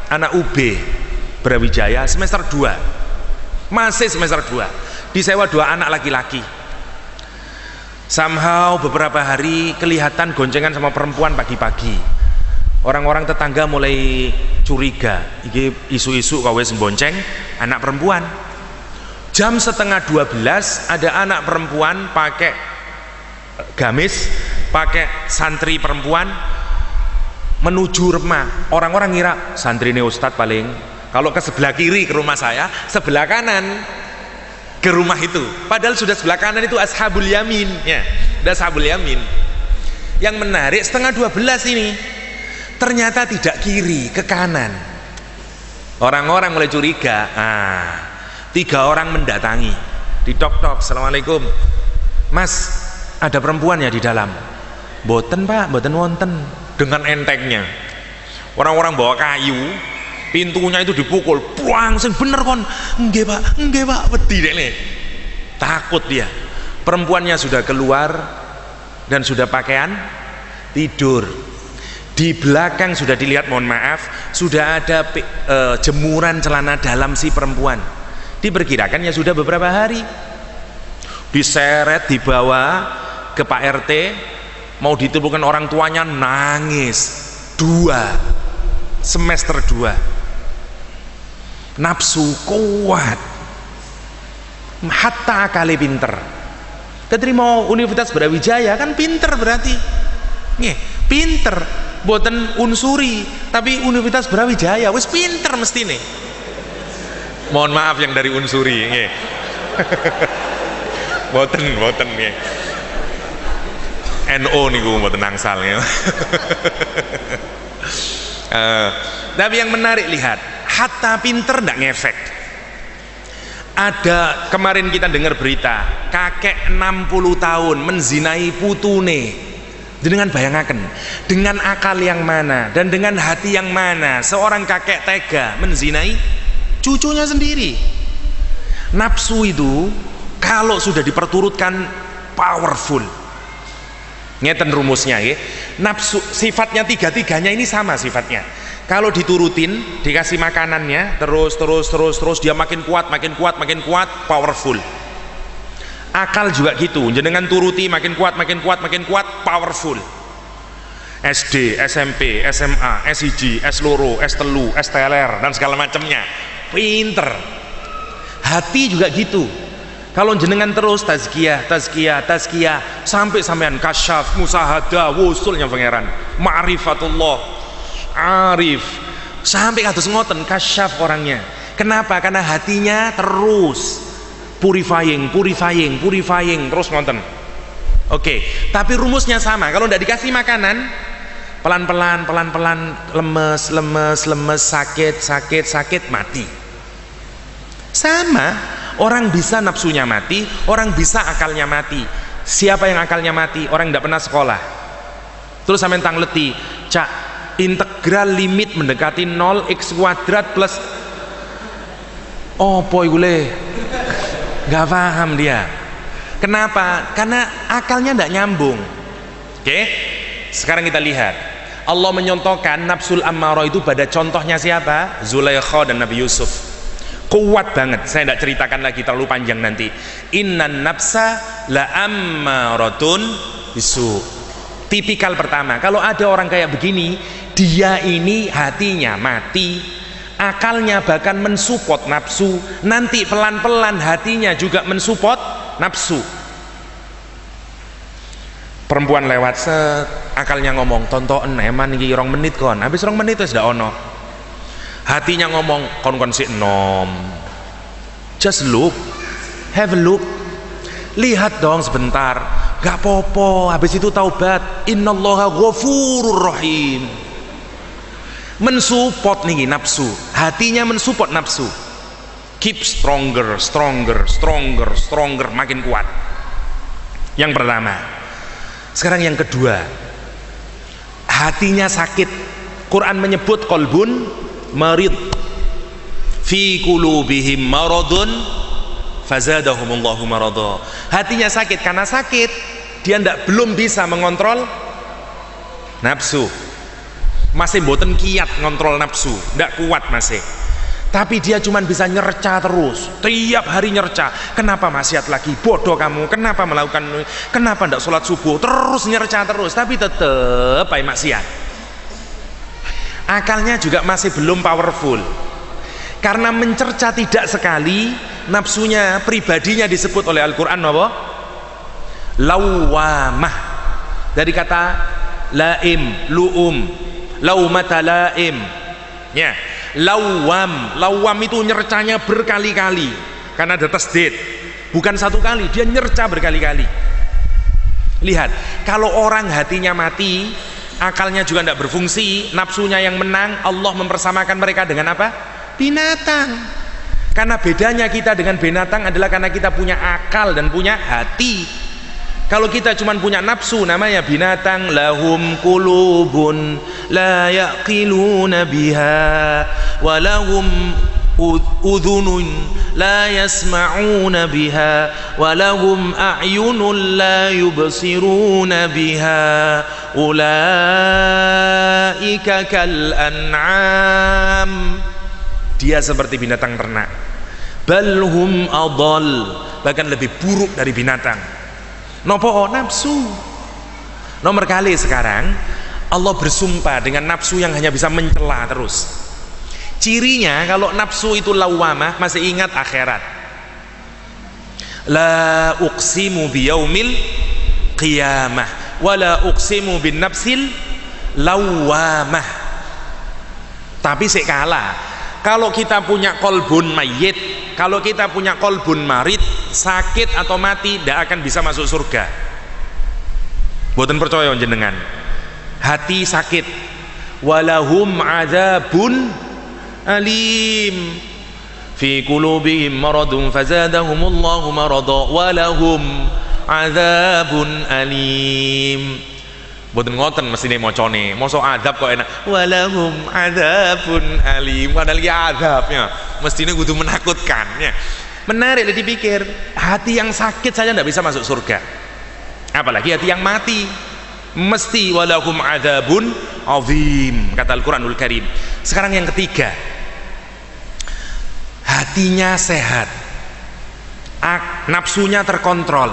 Speaker 1: anak UB Brawijaya semester 2, masih semester 2, disewa 2 anak laki-laki. Somehow beberapa hari kelihatan goncengan sama perempuan pagi-pagi. Orang-orang tetangga mulai curiga, ini isu-isu kau wes bonceng anak perempuan. Jam setengah 12 ada anak perempuan pakai gamis, pakai santri perempuan menuju rumah. Orang-orang ngira santri ini ustadz paling, kalau ke sebelah kiri ke rumah saya, sebelah kanan ke rumah itu, padahal sudah sebelah kanan itu ashabul yamin ya, ada ashabul yamin. Yang menarik, setengah 12 ini ternyata tidak kiri, ke kanan. Orang-orang mulai curiga. 3 orang mendatangi, ditok-tok, assalamualaikum mas, ada perempuan ya di dalam? Boten pak, boten wonten. Dengan entengnya orang-orang bawa kayu, pintunya itu dipukul, puang, sing bener kon, enggak pak, wedi dek nih. Takut dia. Perempuannya sudah keluar dan sudah pakaian tidur. Di belakang sudah dilihat, mohon maaf, sudah ada jemuran celana dalam si perempuan. Diperkirakan ya sudah beberapa hari. Diseret, dibawa ke Pak RT, mau ditemukan orang tuanya, nangis. 2 semester 2, nafsu kuat, hatta kali pinter. Keterima Universitas Brawijaya kan pinter berarti, nih pinter, boten unsuri, tapi Universitas Brawijaya wis pinter mesti nih. Mohon maaf yang dari unsuri, nih. boten nih. NO niku mboten angsal ya. Tapi yang menarik, lihat, hatta pinter ndak ngefek. Ada kemarin kita dengar berita, kakek 60 tahun menzinai putune. Dengan bayangaken, dengan akal yang mana dan dengan hati yang mana seorang kakek tega menzinai cucunya sendiri. Nafsu itu kalau sudah diperturutkan powerful. Ngeten rumusnya ya. Nafsu sifatnya 3-tiganya ini sama sifatnya. Kalau diturutin, dikasih makanannya terus dia makin kuat, powerful. Akal juga gitu, jenengan turuti makin kuat, powerful. SD, SMP, SMA, S1, S2, S3, STLR dan segala macamnya, pinter. Hati juga gitu. Kalau jenengan terus tazkiyah sampai sampean kasyaf, musahadah, wusulnya pangeran, ma'rifatullah, arif, sampai kados ngoten kasyaf orangnya. Kenapa? Karena hatinya terus purifying terus ngonten. Oke, tapi rumusnya sama. Kalau tidak dikasih makanan, pelan-pelan lemes, sakit, mati. Sama, orang bisa nafsunya mati, orang bisa akalnya mati. Siapa yang akalnya mati? Orang yang tidak pernah sekolah. Terus sampai tang leti, cak, integral limit mendekati 0 x kuadrat plus boy gue nggak paham dia. Kenapa? Karena akalnya tidak nyambung. Oke, sekarang kita lihat Allah menyontohkan nafsul ammarah itu pada contohnya siapa? Zulaikha dan Nabi Yusuf. Kuat banget, saya tidak ceritakan lagi, terlalu panjang nanti. Innan nafsa la ammaratun bisu. Tipikal pertama, kalau ada orang kayak begini, dia ini hatinya mati, akalnya bahkan mensupport nafsu, nanti pelan-pelan hatinya juga mensupport nafsu. Perempuan lewat set, akalnya ngomong tonton eman iki 2 menit kon, habis 2 menit wis ndak ono. Hatinya ngomong kon sik nom. Just look, have a look, lihat dong sebentar, gak popo, habis itu taubat. Innallaha ghafurur rahim. Mensupport nih nafsu, hatinya mensupport nafsu. Keep stronger, makin kuat. Yang pertama. Sekarang yang kedua, hatinya sakit. Quran menyebut qalbun marid, fi qulubihim maradun fazadahumullahu marada. Hatinya sakit, karena sakit dia belum bisa mengontrol nafsu. Masih mboten kiat ngontrol nafsu, tidak kuat masih. Tapi dia cuma bisa nyerca terus, tiap hari nyerca. Kenapa maksiat lagi? Bodoh kamu. Kenapa melakukan? Kenapa tidak sholat subuh? Terus nyerca terus, tapi tetap maksiat. Akalnya juga masih belum powerful, karena mencerca tidak sekali. Nafsunya pribadinya disebut oleh Al-Quran apa? Lawamah, dari kata laim, luum, laumata laim ya. Lawam itu nyercanya berkali-kali, karena ada tasdid, bukan satu kali, dia nyerca berkali-kali. Lihat, kalau orang hatinya mati, akalnya juga tidak berfungsi, nafsunya yang menang, Allah mempersamakan mereka dengan apa? Binatang. Karena bedanya kita dengan binatang adalah karena kita punya akal dan punya hati. Kalau kita cuma punya nafsu, namanya binatang. Lahum qulubun la yaqiluna biha wa lahum udhunun la yasma'una biha wa lahum a'yunun la yubsiruna biha ulaika kal an'am. Dia seperti binatang ternak, balhum adall, bahkan lebih buruk dari binatang. Nopo nafsu. Nomor kali sekarang Allah bersumpah dengan nafsu yang hanya bisa mencela terus. Cirinya kalau nafsu itu lawamah, masih ingat akhirat. La uqsimu biyaumil qiyamah wala uqsimu bin nafsil lawamah. Tapi sekala kalau kita punya kolbun mayit, kalau kita punya kolbun marid, sakit atau mati, tidak akan bisa masuk surga. Boten percaya jenengan, hati sakit, walahum adzabun alim, fi qulubihim maradun fazadahumullahu marada, walahum adzabun alim. Boten ngoten mestine macane, mosok adab kok enak. Walahum adzabun alim, padahal ya adabnya mestine kudu menakutkan ya. Menarik dipikir, hati yang sakit saja tidak bisa masuk surga, apalagi hati yang mati. Mesti walahum adzabun azim, kata Al-Quranul Karim. Sekarang yang ketiga, hatinya sehat, nafsunya terkontrol,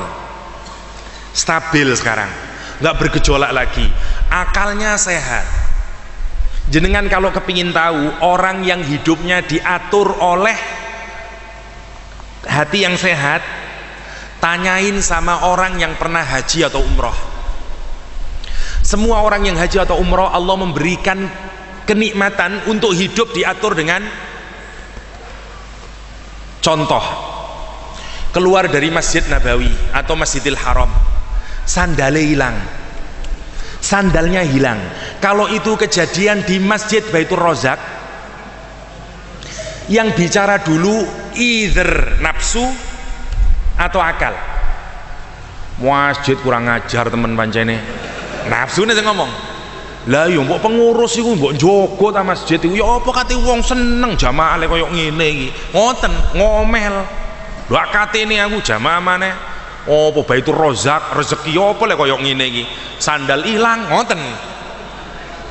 Speaker 1: stabil sekarang, nggak bergejolak lagi, akalnya sehat. Jenengan kalau kepingin tahu orang yang hidupnya diatur oleh hati yang sehat, tanyain sama orang yang pernah haji atau umroh. Semua orang yang haji atau umroh, Allah memberikan kenikmatan untuk hidup diatur dengan Contoh, keluar dari Masjid Nabawi atau Masjidil Haram, sandalnya hilang, sandalnya hilang. Kalau itu kejadian di Masjid Baitur Rozak, yang bicara dulu either nafsu atau akal. Masjid kurang ajar teman pancene, nafsu nih ngomong. Lah yo mbok pengurus iku mbok njogo ta masjid iku ya apa kate wong seneng jamaah lek koyo ngene iki. Ngoten, ngomel. Lho katene aku jamaah maneh. Apa Baitur Rozak rezeki apa lek koyo ngene iki. Sandal ilang ngoten.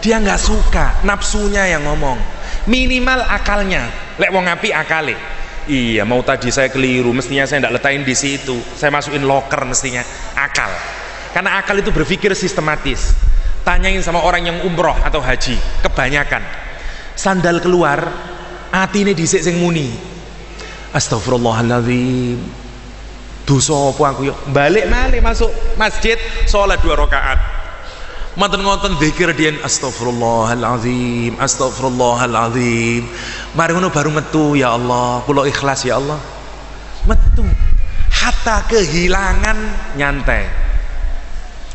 Speaker 1: Dia nggak suka, nafsunya yang ngomong. Minimal akalnya. Lek wong apik akale. Iya, mau tadi saya keliru, mestinya saya tidak letakin di situ. Saya masukin loker mestinya. Akal. Karena akal itu berpikir sistematis. Tanyain sama orang yang umroh atau haji, kebanyakan sandal keluar, atine dhisik sing muni. Astagfirullahaladzim. Dosa apa aku yo? Balik masuk masjid, sholat 2 rakaat. Ngoten-ngoten zikir dian astagfirullahaladzim, astagfirullahaladzim. Mari ngono baru metu, ya Allah, kula ikhlas ya Allah. Metu. Hatta kehilangan nyantai.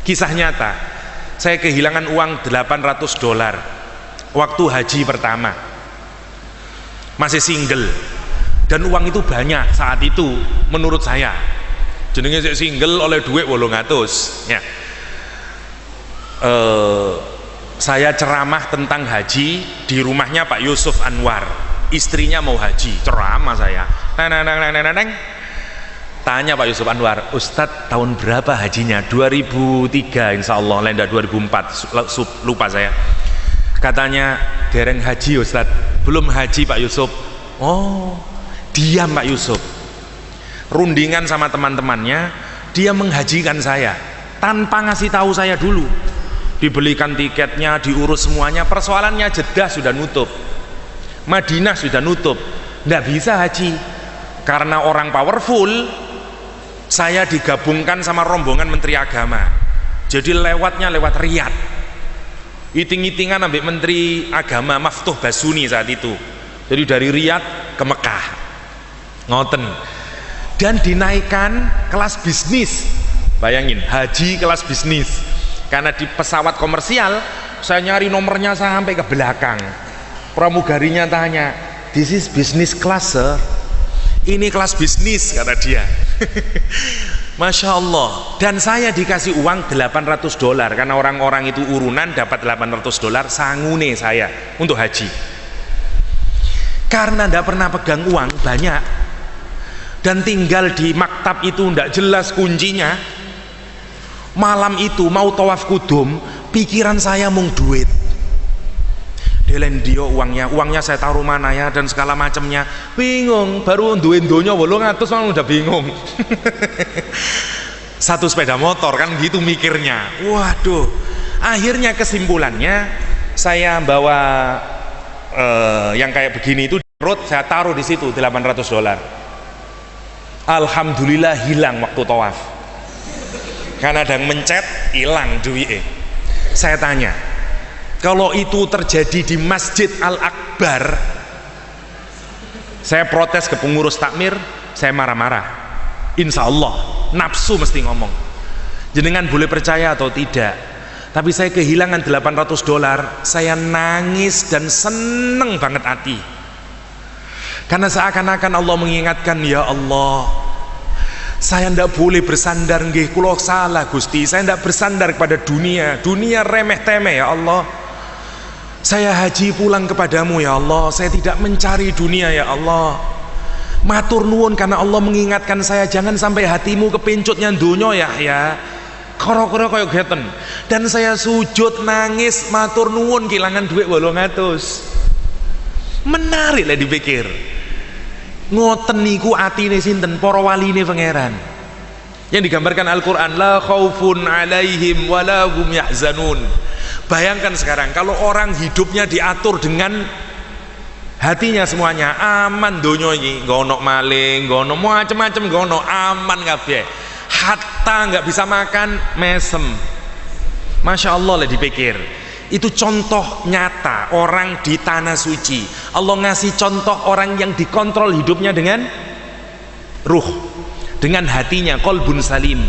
Speaker 1: Kisah nyata. Saya kehilangan uang $800 waktu haji pertama, masih single, dan uang itu banyak saat itu menurut saya. Jenenge saya single oleh duit 800 ya. Saya ceramah tentang haji di rumahnya Pak Yusuf Anwar, istrinya mau haji, ceramah saya. Tanya Pak Yusuf Anwar, Ustadz tahun berapa hajinya? 2003 insya Allah, lenda 2004, lupa saya. Katanya dereng haji Ustadz, belum haji Pak Yusuf. Oh, diam Pak Yusuf. Rundingan sama teman-temannya, dia menghajikan saya tanpa ngasih tahu saya dulu. Dibelikan tiketnya, diurus semuanya. Persoalannya Jeddah sudah nutup, Madinah sudah nutup, nggak bisa haji karena orang powerful. Saya digabungkan sama rombongan Menteri Agama, jadi lewatnya lewat Riyadh, iting-itingan ambil Menteri Agama Maftuh Basuni saat itu. Jadi dari Riyadh ke Mekah, ngoten, dan dinaikkan kelas bisnis. Bayangin, haji kelas bisnis, karena di pesawat komersial saya nyari nomornya sampai ke belakang. Pramugarinya tanya, this is business class sir. Ini kelas bisnis kata dia. Masya Allah. Dan saya dikasih uang $800 karena orang-orang itu urunan dapat $800 sangune saya untuk haji. Karena tidak pernah pegang uang banyak dan tinggal di maktab itu tidak jelas kuncinya. Malam itu mau tawaf kudum, pikiran saya mung duit. Delen dia uangnya saya taruh mana ya, dan segala macamnya. Bingung, baru duit donya 800 malah udah bingung. Satu sepeda motor kan gitu mikirnya. Waduh. Akhirnya kesimpulannya saya bawa yang kayak begini itu di perut, saya taruh di situ $800. Alhamdulillah hilang waktu tawaf. Karena ada yang mencet, hilang duitnya. Saya tanya, kalau itu terjadi di Masjid Al-Akbar, saya protes ke pengurus takmir, saya marah-marah. Insya Allah nafsu mesti ngomong. Jenengan boleh percaya atau tidak, tapi saya kehilangan $800. Saya nangis dan seneng banget hati, karena seakan-akan Allah mengingatkan, ya Allah, saya tidak boleh bersandar, nggih kula salah Gusti, saya tidak bersandar kepada dunia remeh temeh ya Allah. Saya haji pulang kepadamu ya Allah, saya tidak mencari dunia ya Allah. Matur nuwun karena Allah mengingatkan saya, jangan sampai hatimu kepencutnya dunia ya. Koro-koro koyo geten. Dan saya sujud nangis matur nuwun kehilangan duit 800. Menarik lah dipikir. Ngoten niku atine sinten? Para waline pangeran. Yang digambarkan Al-Qur'an, la khaufun 'alaihim wa la hum yahzanun. Bayangkan sekarang kalau orang hidupnya diatur dengan hatinya semuanya aman, donya iki nggak ono maling, nggak ono macam-macam, nggak ono, aman kabeh. Hatta nggak bisa makan mesem. Masya Allah lah dipikir. Itu contoh nyata orang di tanah suci. Allah ngasih contoh orang yang dikontrol hidupnya dengan ruh, dengan hatinya, qalbun salim,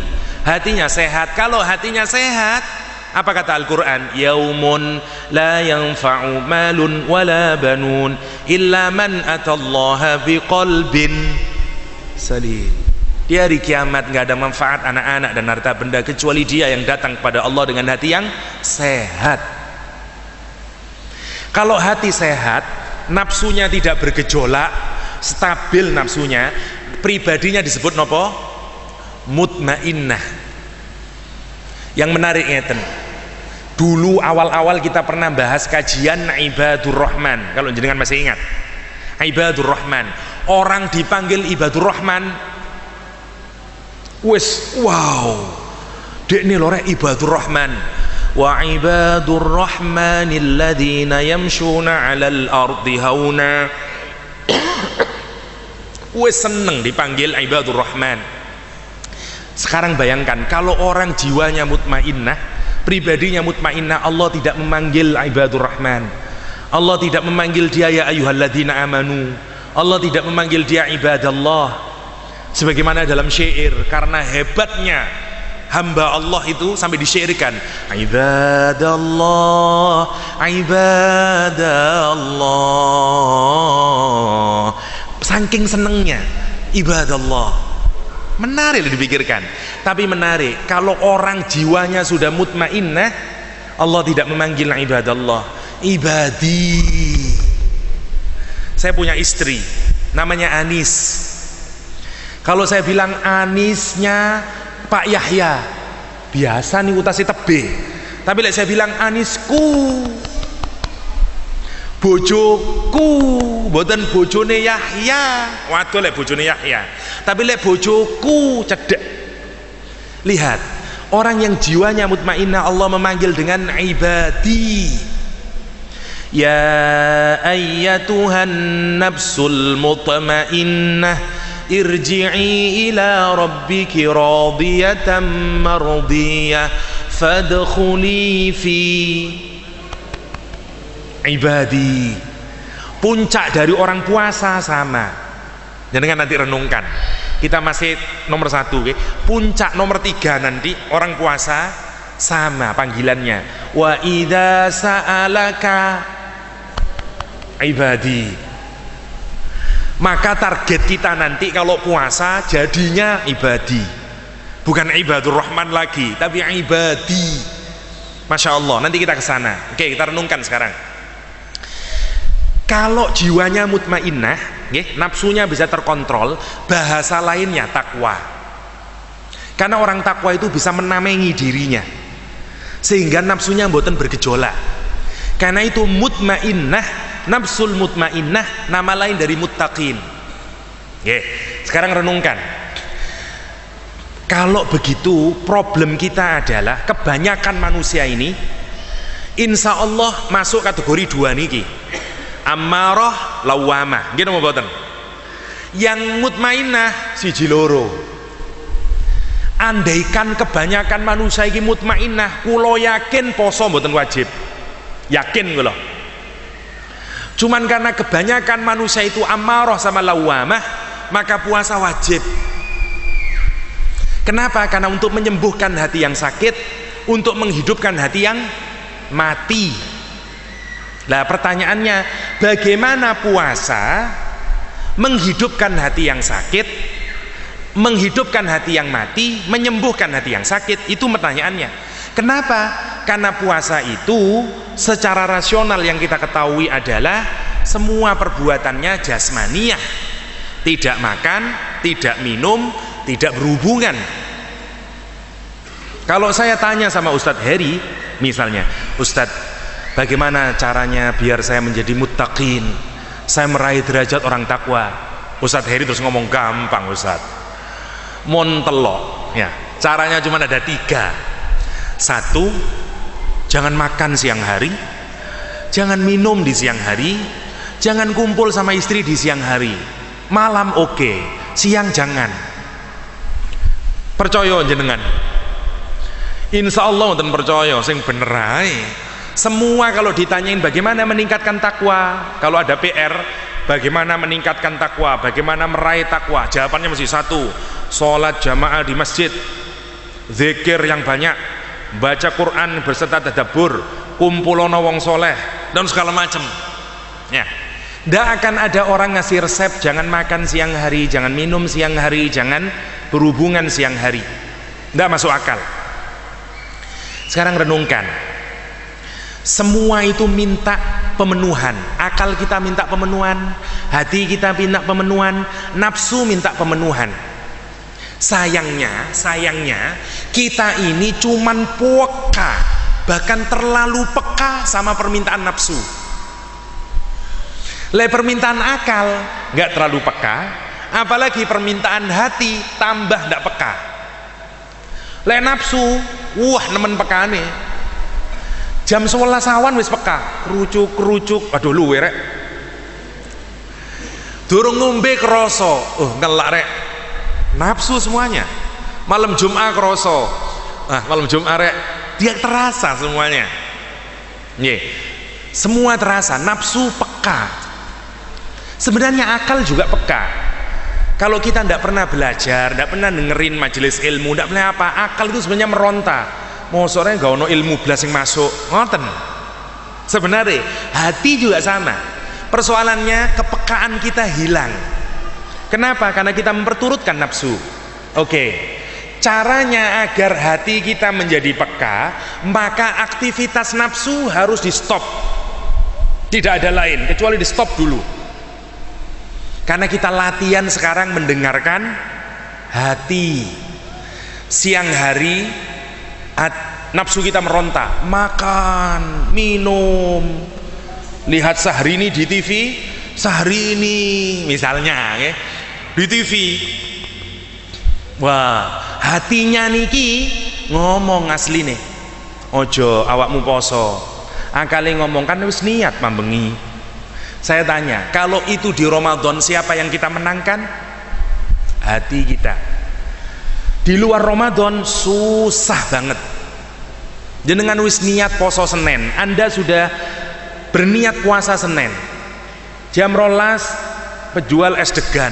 Speaker 1: hatinya sehat. Kalau hatinya sehat, apa kata Al-Quran? Yaumun la yanfa'u malun wala banun illa man atallaha biqalbin salim. Di hari kiamat nggak ada manfaat anak-anak dan harta benda kecuali dia yang datang kepada Allah dengan hati yang sehat. Kalau hati sehat, nafsunya tidak bergejolak, stabil nafsunya, pribadinya disebut nopo? Mutmainnah. Yang menarik ngeten, dulu awal-awal kita pernah bahas kajian Ibadur Rahman, kalau jenengan masih ingat Ibadur Rahman, orang dipanggil Ibadur Rahman, wis wow, dek ini lorek Ibadur Rahman. Wa ibadur rahmanil ladzina yamshuna 'alal ardi hauna. Wes seneng dipanggil Ibadur Rahman. Sekarang bayangkan kalau orang jiwanya mutmainnah, pribadinya mutmainnah, Allah tidak memanggil Ibadur Rahman, Allah tidak memanggil dia ya ayyuhalladzina amanu, Allah tidak memanggil dia ibadallah sebagaimana dalam syair. Karena hebatnya hamba Allah itu sampai disyairkan, ibadallah, ibadallah, saking senengnya ibadallah. Menarik dipikirkan, tapi menarik kalau orang jiwanya sudah mutmainnah, Allah tidak memanggil ibadallah, ibadi. Saya punya istri namanya Anis. Kalau saya bilang Anisnya Pak Yahya, biasa nih utasi tebe. Tapi lek saya bilang Anisku, bojoku, mboten bojone Yahya. Waduh lek bojone Yahya. Tapi lek bojoku cedek. Lihat, orang yang jiwanya mutmainnah Allah memanggil dengan ibadi. Ya ayyatuhan nafsul mutmainnah irji'i ila rabbiki radiyatan mardiyah fadkhuli fi ibadi. Puncak dari orang puasa sama. Jangan nanti renungkan. Kita masih nomor 1, okay? Puncak nomor 3 nanti orang puasa sama panggilannya. Wa idza sa'alaka ibadi. Maka target kita nanti kalau puasa jadinya ibadi, bukan Ibadur Rahman lagi, tapi ibadi. Masya Allah, nanti kita ke sana. Oke, kita renungkan sekarang. Kalau jiwanya mutmainnah, nafsunya bisa terkontrol, bahasa lainnya takwa. Karena orang takwa itu bisa menamengi dirinya, sehingga nafsunya mboten bergejolak. Karena itu mutmainnah, nafsul mutmainnah nama lain dari muttaqin. Sekarang renungkan. Kalau begitu, problem kita adalah kebanyakan manusia ini insya Allah masuk kategori 2 niki, ammarah lawamah. Gini mau boten? Yang mutmainnah siji loro. Andaikan kebanyakan manusia ini mutmainnah, kulo yakin poso mboten wajib. Yakin kulo. Cuman karena kebanyakan manusia itu ammarah sama lawamah, maka puasa wajib. Kenapa? Karena untuk menyembuhkan hati yang sakit, untuk menghidupkan hati yang mati. Nah pertanyaannya, bagaimana puasa menghidupkan hati yang sakit, menghidupkan hati yang mati, menyembuhkan hati yang sakit? Itu pertanyaannya. Kenapa? Karena puasa itu secara rasional yang kita ketahui adalah semua perbuatannya jasmaniyah, tidak makan, tidak minum, tidak berhubungan. Kalau saya tanya sama Ustadz Heri misalnya, Ustadz, bagaimana caranya biar saya menjadi muttaqin, saya meraih derajat orang takwa? Ustadz Heri terus ngomong, gampang Ustadz, montelok ya. Caranya cuma ada 3. 1, jangan makan siang hari, jangan minum di siang hari, jangan kumpul sama istri di siang hari. Malam oke, siang jangan. Percaya jenengan? Insya Allah dan percaya sing bener ae. Semua kalau ditanyain bagaimana meningkatkan takwa, kalau ada PR, bagaimana meningkatkan takwa, bagaimana meraih takwa? Jawabannya mesti satu, sholat jamaah di masjid, zikir yang banyak, baca Quran berserta tadabbur, kumpulono wong soleh, dan segala macam. Ya, tidak akan ada orang ngasih resep jangan makan siang hari, jangan minum siang hari, jangan berhubungan siang hari. Tidak masuk akal. Sekarang renungkan, semua itu minta pemenuhan. Akal kita minta pemenuhan, hati kita minta pemenuhan, nafsu minta pemenuhan. Sayangnya kita ini cuman peka, bahkan terlalu peka sama permintaan nafsu. Permintaan akal nggak terlalu peka, apalagi permintaan hati tambah nggak peka. Nafsu, wah nemen pekane. Jam 11 awan wis peka, kerucuk, aduh luwe rek. Durung ngombe kroso, ngelak rek. Nafsu semuanya. Malam Jumat kroso. Malam Jumat rek, dia terasa semuanya. Semua terasa, nafsu peka. Sebenarnya akal juga peka. Kalau kita tidak pernah belajar, tidak pernah dengerin majelis ilmu, tidak pernah apa, akal itu sebenarnya meronta. Mau sore nggak ono ilmu belas yang masuk, ngoten. Sebenarnya hati juga sama. Persoalannya kepekaan kita hilang. Kenapa? Karena kita memperturutkan nafsu. Oke. Caranya agar hati kita menjadi peka, maka aktivitas nafsu harus di stop. Tidak ada lain kecuali di stop dulu. Karena kita latihan sekarang mendengarkan hati. Siang hari nafsu kita meronta, makan, minum, lihat Syahrini di TV, Syahrini misalnya di TV. Wah, hatinya niki ngomong asli nih, ojo awakmu poso, akali ngomong kan wis niat mambengi. Saya tanya, kalau itu di Ramadan siapa yang kita menangkan? Hati kita. Di luar Ramadan susah banget. Jenengan wis niat poso Senin, Anda sudah berniat puasa Senin, jam 12 penjual es degan,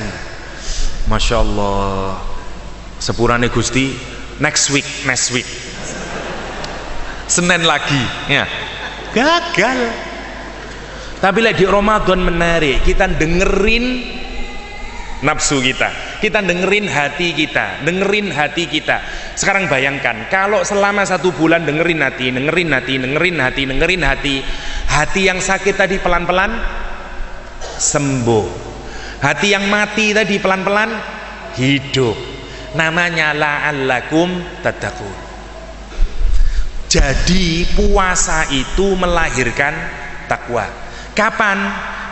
Speaker 1: Masya Allah, sepurane Gusti, next week Senin lagi, ya gagal. Tapi lagi Ramadan menarik, kita dengerin nafsu kita dengerin hati kita. Sekarang bayangkan kalau selama 1 bulan dengerin hati, hati yang sakit tadi pelan-pelan sembuh, hati yang mati tadi pelan-pelan hidup. Namanya la'allakum tattaqun. Jadi puasa itu melahirkan takwa. Kapan?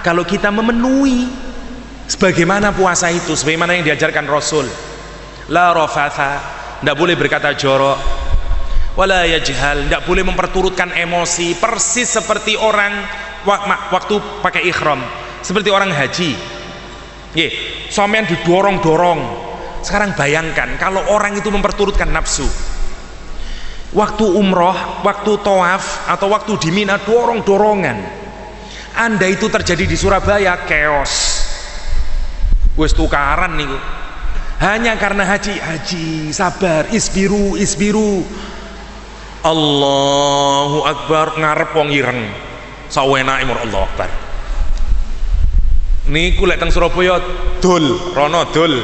Speaker 1: Kalau kita memenuhi sebagaimana puasa itu, sebagaimana yang diajarkan Rasul. La rafatha, tidak boleh berkata jorok, wala yajhal, tidak boleh memperturutkan emosi, persis seperti orang waktu pakai ihram, seperti orang haji. Sampean didorong-dorong. Sekarang bayangkan kalau orang itu memperturutkan nafsu. Waktu umroh, waktu tawaf, atau waktu di Mina dorong-dorongan. Anda itu terjadi di Surabaya, chaos. Wes tukaran niku. Hanya karena haji, sabar, isbiru. Allahu Akbar, ngarep wong ireng. Sawenake mur Allahu Akbar. Niku lek teng Surabaya rono dul.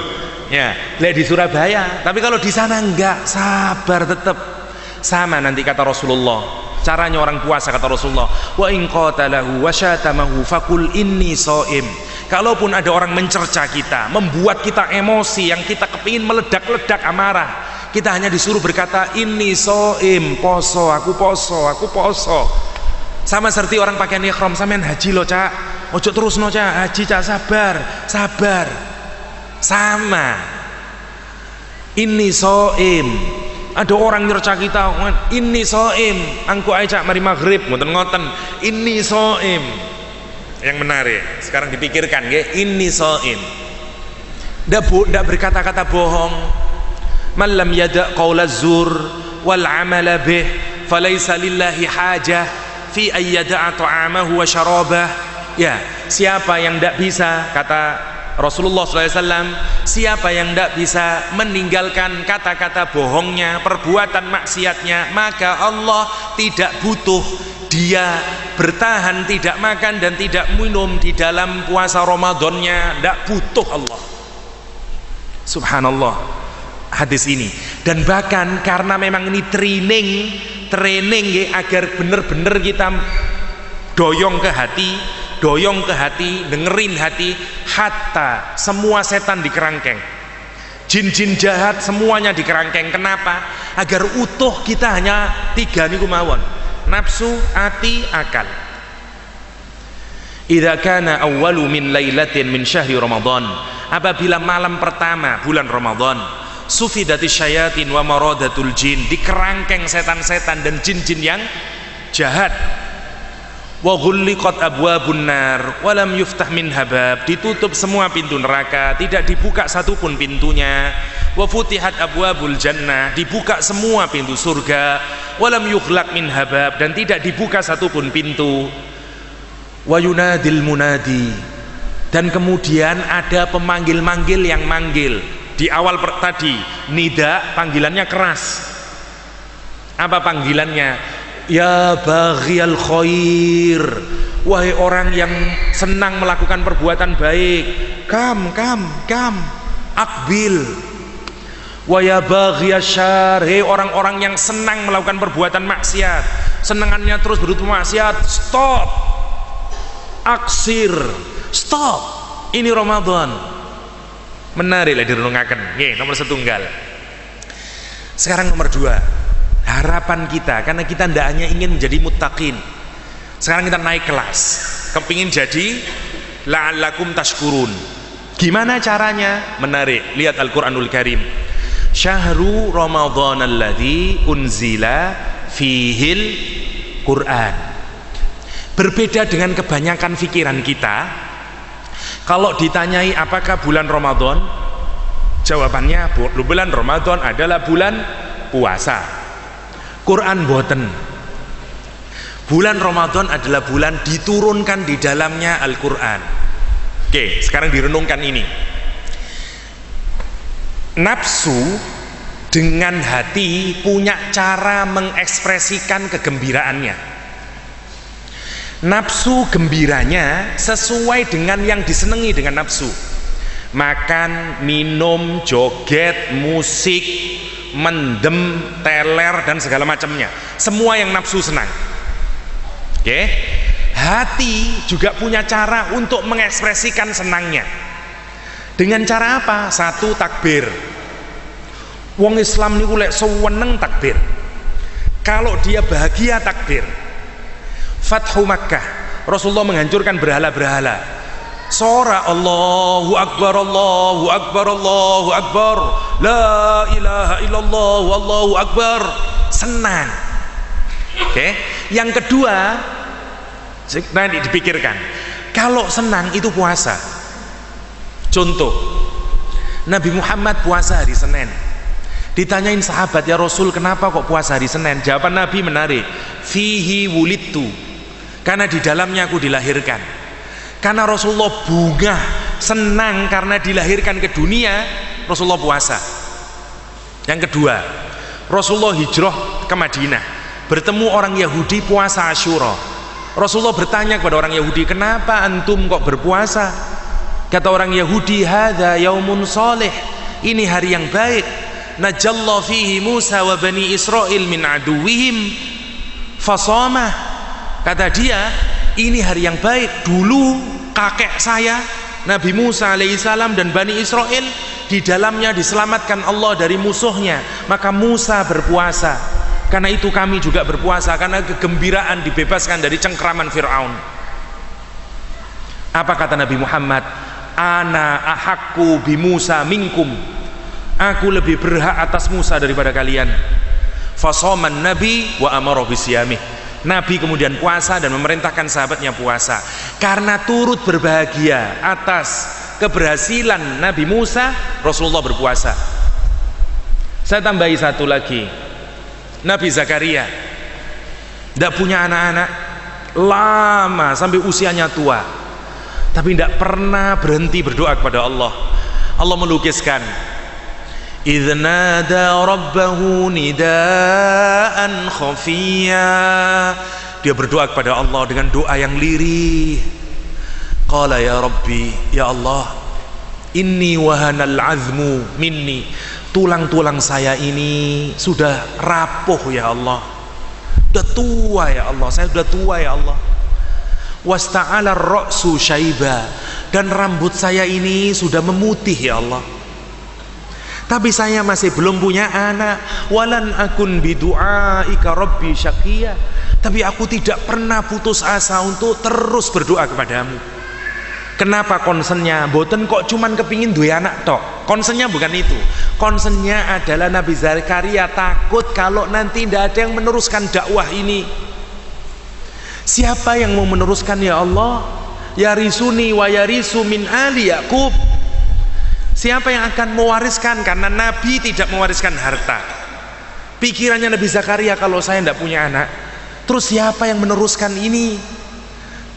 Speaker 1: Ya, lek di Surabaya, tapi kalau di sana enggak, sabar tetap. Sama nanti kata Rasulullah. Caranya orang puasa kata Rasulullah, wa in qatalahu wa syatamahu faqul inni shaim. Kalaupun ada orang mencerca kita, membuat kita emosi yang kita kepingin meledak-ledak amarah, kita hanya disuruh berkata inni shaim, poso, aku poso. Sama seperti orang pakai ihram, sampean haji lo cak, ojo terus no cak, haji cak, sabar. Sama. Inni shaim. Ada orang nyerca kita, ini soim, angku aja mari maghrib, ngoten, ini soim. Yang menarik, sekarang dipikirkan, ini soim. Tidak berkata-kata bohong. Man lam yada' qawla zur wal amala bih, falaysa lillahi hajah fi ayyada'a ta'amahu wa syarabah. Ya, siapa yang tidak bisa, kata Rasulullah SAW, siapa yang tidak bisa meninggalkan kata-kata bohongnya, perbuatan maksiatnya, maka Allah tidak butuh dia bertahan tidak makan dan tidak minum di dalam puasa Ramadannya. Tidak butuh Allah. Subhanallah hadis ini. Dan bahkan karena memang ini training ya, agar benar-benar kita doyong ke hati, dengerin hati, hatta semua setan dikerangkeng, jin-jin jahat semuanya dikerangkeng. Kenapa? Agar utuh kita hanya 3 niku mawon, nafsu, hati, akal. Idza kana awwalu min lailatin min syahri Ramadan, apabila malam pertama bulan Ramadan, sufidati syayatin wa maradatul jin, dikerangkeng setan-setan dan jin-jin yang jahat. Wa ghulliqat abwabun nar wa lam yuftah minha bab, ditutup semua pintu neraka, tidak dibuka satupun pintunya. Wa futihat abwabul jannah, dibuka semua pintu surga. Wa lam yughlaq minha bab, dan tidak dibuka satupun pintu. Wa yunadil munadi, dan kemudian ada pemanggil-manggil yang manggil. Di awal tadi nida, panggilannya keras. Apa panggilannya? Ya baghiyal khair, wahai orang yang senang melakukan perbuatan baik, kam akbil. Wa ya baghiyasy syarr, hei orang-orang yang senang melakukan perbuatan maksiat, senangannya terus berbuat maksiat, stop. Aksir, stop. Ini Ramadan. Menarik lah direnungaken. Nggih, nomor setunggal. Sekarang nomor 2. Harapan kita, karena kita tidak hanya ingin menjadi muttaqin, sekarang kita naik kelas, kepingin jadi la'allakum tashkurun. Gimana caranya? Menarik, lihat Al-Quranul Karim. Syahru Ramadhan alladzi unzila fihil Quran. Berbeda dengan kebanyakan pikiran kita. Kalau ditanyai apakah bulan Ramadan, jawabannya bulan Ramadan adalah bulan puasa. Quran boten. Bulan Ramadan adalah bulan diturunkan di dalamnya Al-Quran. Oke, sekarang direnungkan ini. Nafsu dengan hati punya cara mengekspresikan kegembiraannya. Nafsu gembiranya sesuai dengan yang disenangi dengan nafsu. Makan, minum, joget, musik, mendem, teler, dan segala macamnya, semua yang nafsu senang. Oke. Hati juga punya cara untuk mengekspresikan senangnya. Dengan cara apa? 1, takbir. Wong Islam niku lek seneng takbir. Kalau dia bahagia takbir. Fathu Makkah, Rasulullah menghancurkan berhala-berhala. Sora Allahu Akbar, Allahu Akbar, Allahu Akbar, la ilaha illallah, Allahu Akbar. Senang. Oke. Yang kedua, nanti dipikirkan. Kalau senang itu puasa. Contoh, Nabi Muhammad puasa hari Senin. Ditanyain sahabat, ya Rasul, kenapa kok puasa hari Senin? Jawaban Nabi menarik. Fihi wulidtu, karena di dalamnya aku dilahirkan. Karena Rasulullah bunga senang karena dilahirkan ke dunia, Rasulullah puasa. Yang kedua, Rasulullah hijrah ke Madinah, bertemu orang Yahudi puasa Asyura. Rasulullah bertanya kepada orang Yahudi, kenapa antum kok berpuasa? Kata orang Yahudi, hadza yaumun shalih, ini hari yang baik. Najallahu fihi Musa wa bani Israil min aduwihim fasamah. Kata dia, ini hari yang baik. Dulu kakek saya Nabi Musa alaihissalam dan Bani Israel, di dalamnya diselamatkan Allah dari musuhnya, maka Musa berpuasa. Karena itu kami juga berpuasa, karena kegembiraan dibebaskan dari cengkraman Fir'aun. Apa kata Nabi Muhammad? Ana ahakku bi Musa minkum, aku lebih berhak atas Musa daripada kalian. Fasoman Nabi wa amara bisyamih. Nabi kemudian puasa dan memerintahkan sahabatnya puasa. Karena turut berbahagia atas keberhasilan Nabi Musa, Rasulullah berpuasa. Saya tambahi satu lagi. Nabi Zakaria tidak punya anak-anak lama sampai usianya tua. tapi tidak pernah berhenti berdoa kepada Allah. Allah melukiskan, idz nada rabbahu nidaan khafiyya, dia berdoa kepada Allah dengan doa yang lirih. Qala ya Rabbi, ya Allah, inni wahanal azmu minni, tulang-tulang saya ini sudah rapuh ya Allah, sudah tua ya Allah, saya sudah tua ya Allah. Wasta'ala ar-ra'su syaiba, dan rambut saya ini sudah memutih ya Allah, tapi saya masih belum punya anak. Walan akun bidu'aika rabbi syaqiyya, tapi aku tidak pernah putus asa untuk terus berdoa kepadamu. Kenapa konsennya? Boten kok cuman kepingin duwe anak tok. Konsennya bukan itu. Konsennya adalah Nabi Zakaria takut kalau nanti tidak ada yang meneruskan dakwah ini. Siapa yang mau meneruskan ya Allah? Yarisuni wa yarisu min ali Yaqub. Siapa yang akan mewariskan? Karena Nabi tidak mewariskan harta. Pikirannya Nabi Zakaria, kalau saya tidak punya anak, terus siapa yang meneruskan ini?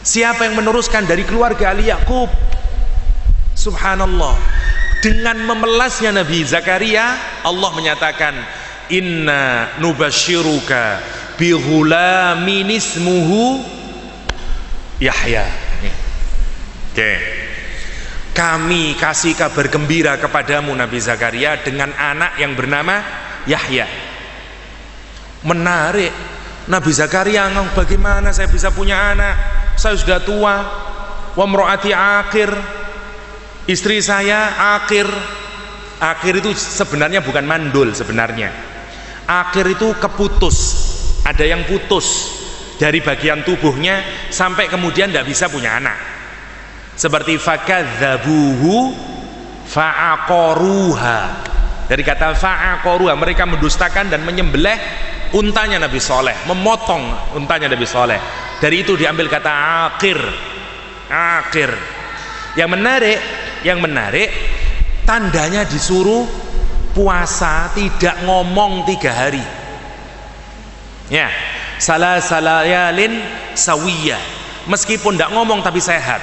Speaker 1: Siapa yang meneruskan dari keluarga Ali Yaqub? Subhanallah. Dengan memelasnya Nabi Zakaria, Allah menyatakan, inna nubashiruka bi ghulamin ismuhu Yahya. Oke. Kami kasih kabar gembira kepadamu Nabi Zakaria dengan anak yang bernama Yahya. Menarik. Nabi Zakaria, bagaimana saya bisa punya anak? Saya sudah tua. Wa mraati akhir, istri saya akhir. Akhir itu sebenarnya bukan mandul sebenarnya. Akhir itu keputus. Ada yang putus dari bagian tubuhnya sampai kemudian tidak bisa punya anak. Seperti fakadzabuhu fa'aqaruha. Dari kata fa'aqaruha, mereka mendustakan dan menyembelih untanya Nabi Soleh, memotong untanya Nabi Soleh. Dari itu diambil kata akhir. Akhir. Yang menarik, tandanya disuruh puasa tidak ngomong 3 hari. Ya, salayalin sawiyah. Meskipun tidak ngomong tapi sehat.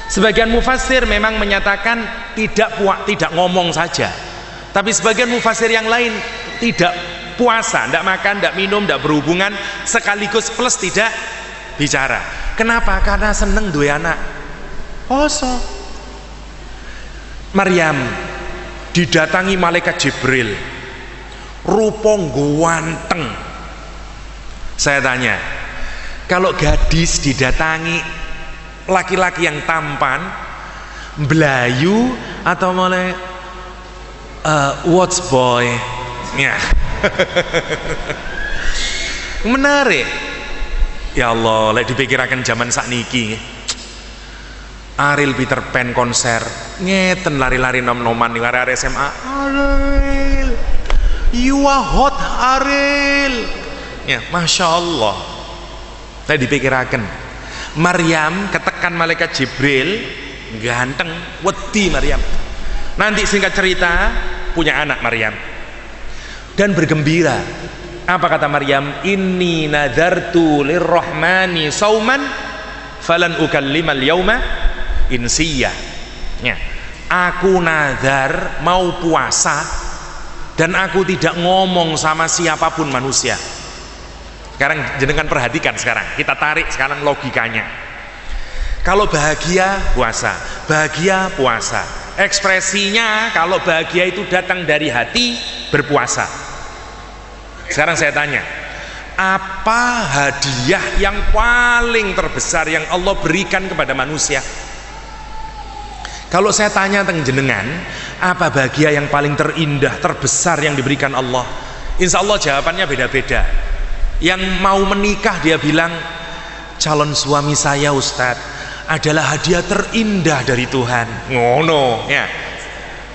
Speaker 1: Sebagian mufassir memang menyatakan tidak ngomong saja. Tapi sebagian mufassir yang lain tidak puasa, tidak makan, tidak minum, tidak berhubungan, sekaligus plus tidak bicara. Kenapa? Karena seneng duwe anak. Poso. Maryam didatangi malaikat Jibril, rupa ganteng. Saya tanya, kalau gadis didatangi laki-laki yang tampan, belayu atau mulai watch boy? Ya. Menarik. Ya Allah, lek dipikirakan zaman sakniki, Ariel Peter Pan konser ngeten lari-lari nom-noman di area SMA. Ariel, you are hot Ariel. Ya, Masya Allah. Lek dipikirakan, Maryam ketekan malaikat Jibril, ganteng, wedi Maryam. Nanti singkat cerita punya anak Maryam dan bergembira. Apa kata Maryam? Inni nadartu lirrahmani sauman falan ukallimal yauma insiyah. Ya, aku nazar mau puasa dan aku tidak ngomong sama siapapun manusia. Sekarang jenengan perhatikan, sekarang kita tarik sekarang logikanya. Kalau bahagia puasa, bahagia puasa. Ekspresinya kalau bahagia itu datang dari hati, berpuasa. Sekarang saya tanya, apa hadiah yang paling terbesar yang Allah berikan kepada manusia? Kalau saya tanya tentang jenengan, apa bahagia yang paling terindah, terbesar yang diberikan Allah? Insya Allah jawabannya beda-beda. Yang mau menikah dia bilang, calon suami saya Ustadz adalah hadiah terindah dari Tuhan. Ngono ya,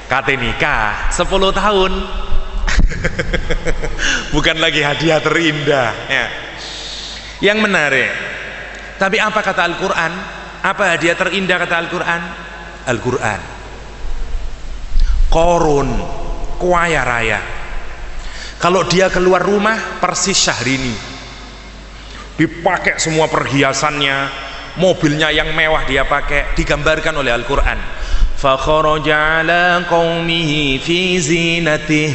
Speaker 1: kate nikah 10 tahun bukan lagi hadiah terindah ya. Yang menarik, tapi apa kata Al-Quran? Apa hadiah terindah kata Al-Quran? Al-Quran, Qarun kaya raya, kalau dia keluar rumah persis Syahrini, dipakai semua perhiasannya, mobilnya yang mewah dia pakai, digambarkan oleh Al-Quran. Fa kharaja ala qaumihi fi zinatih.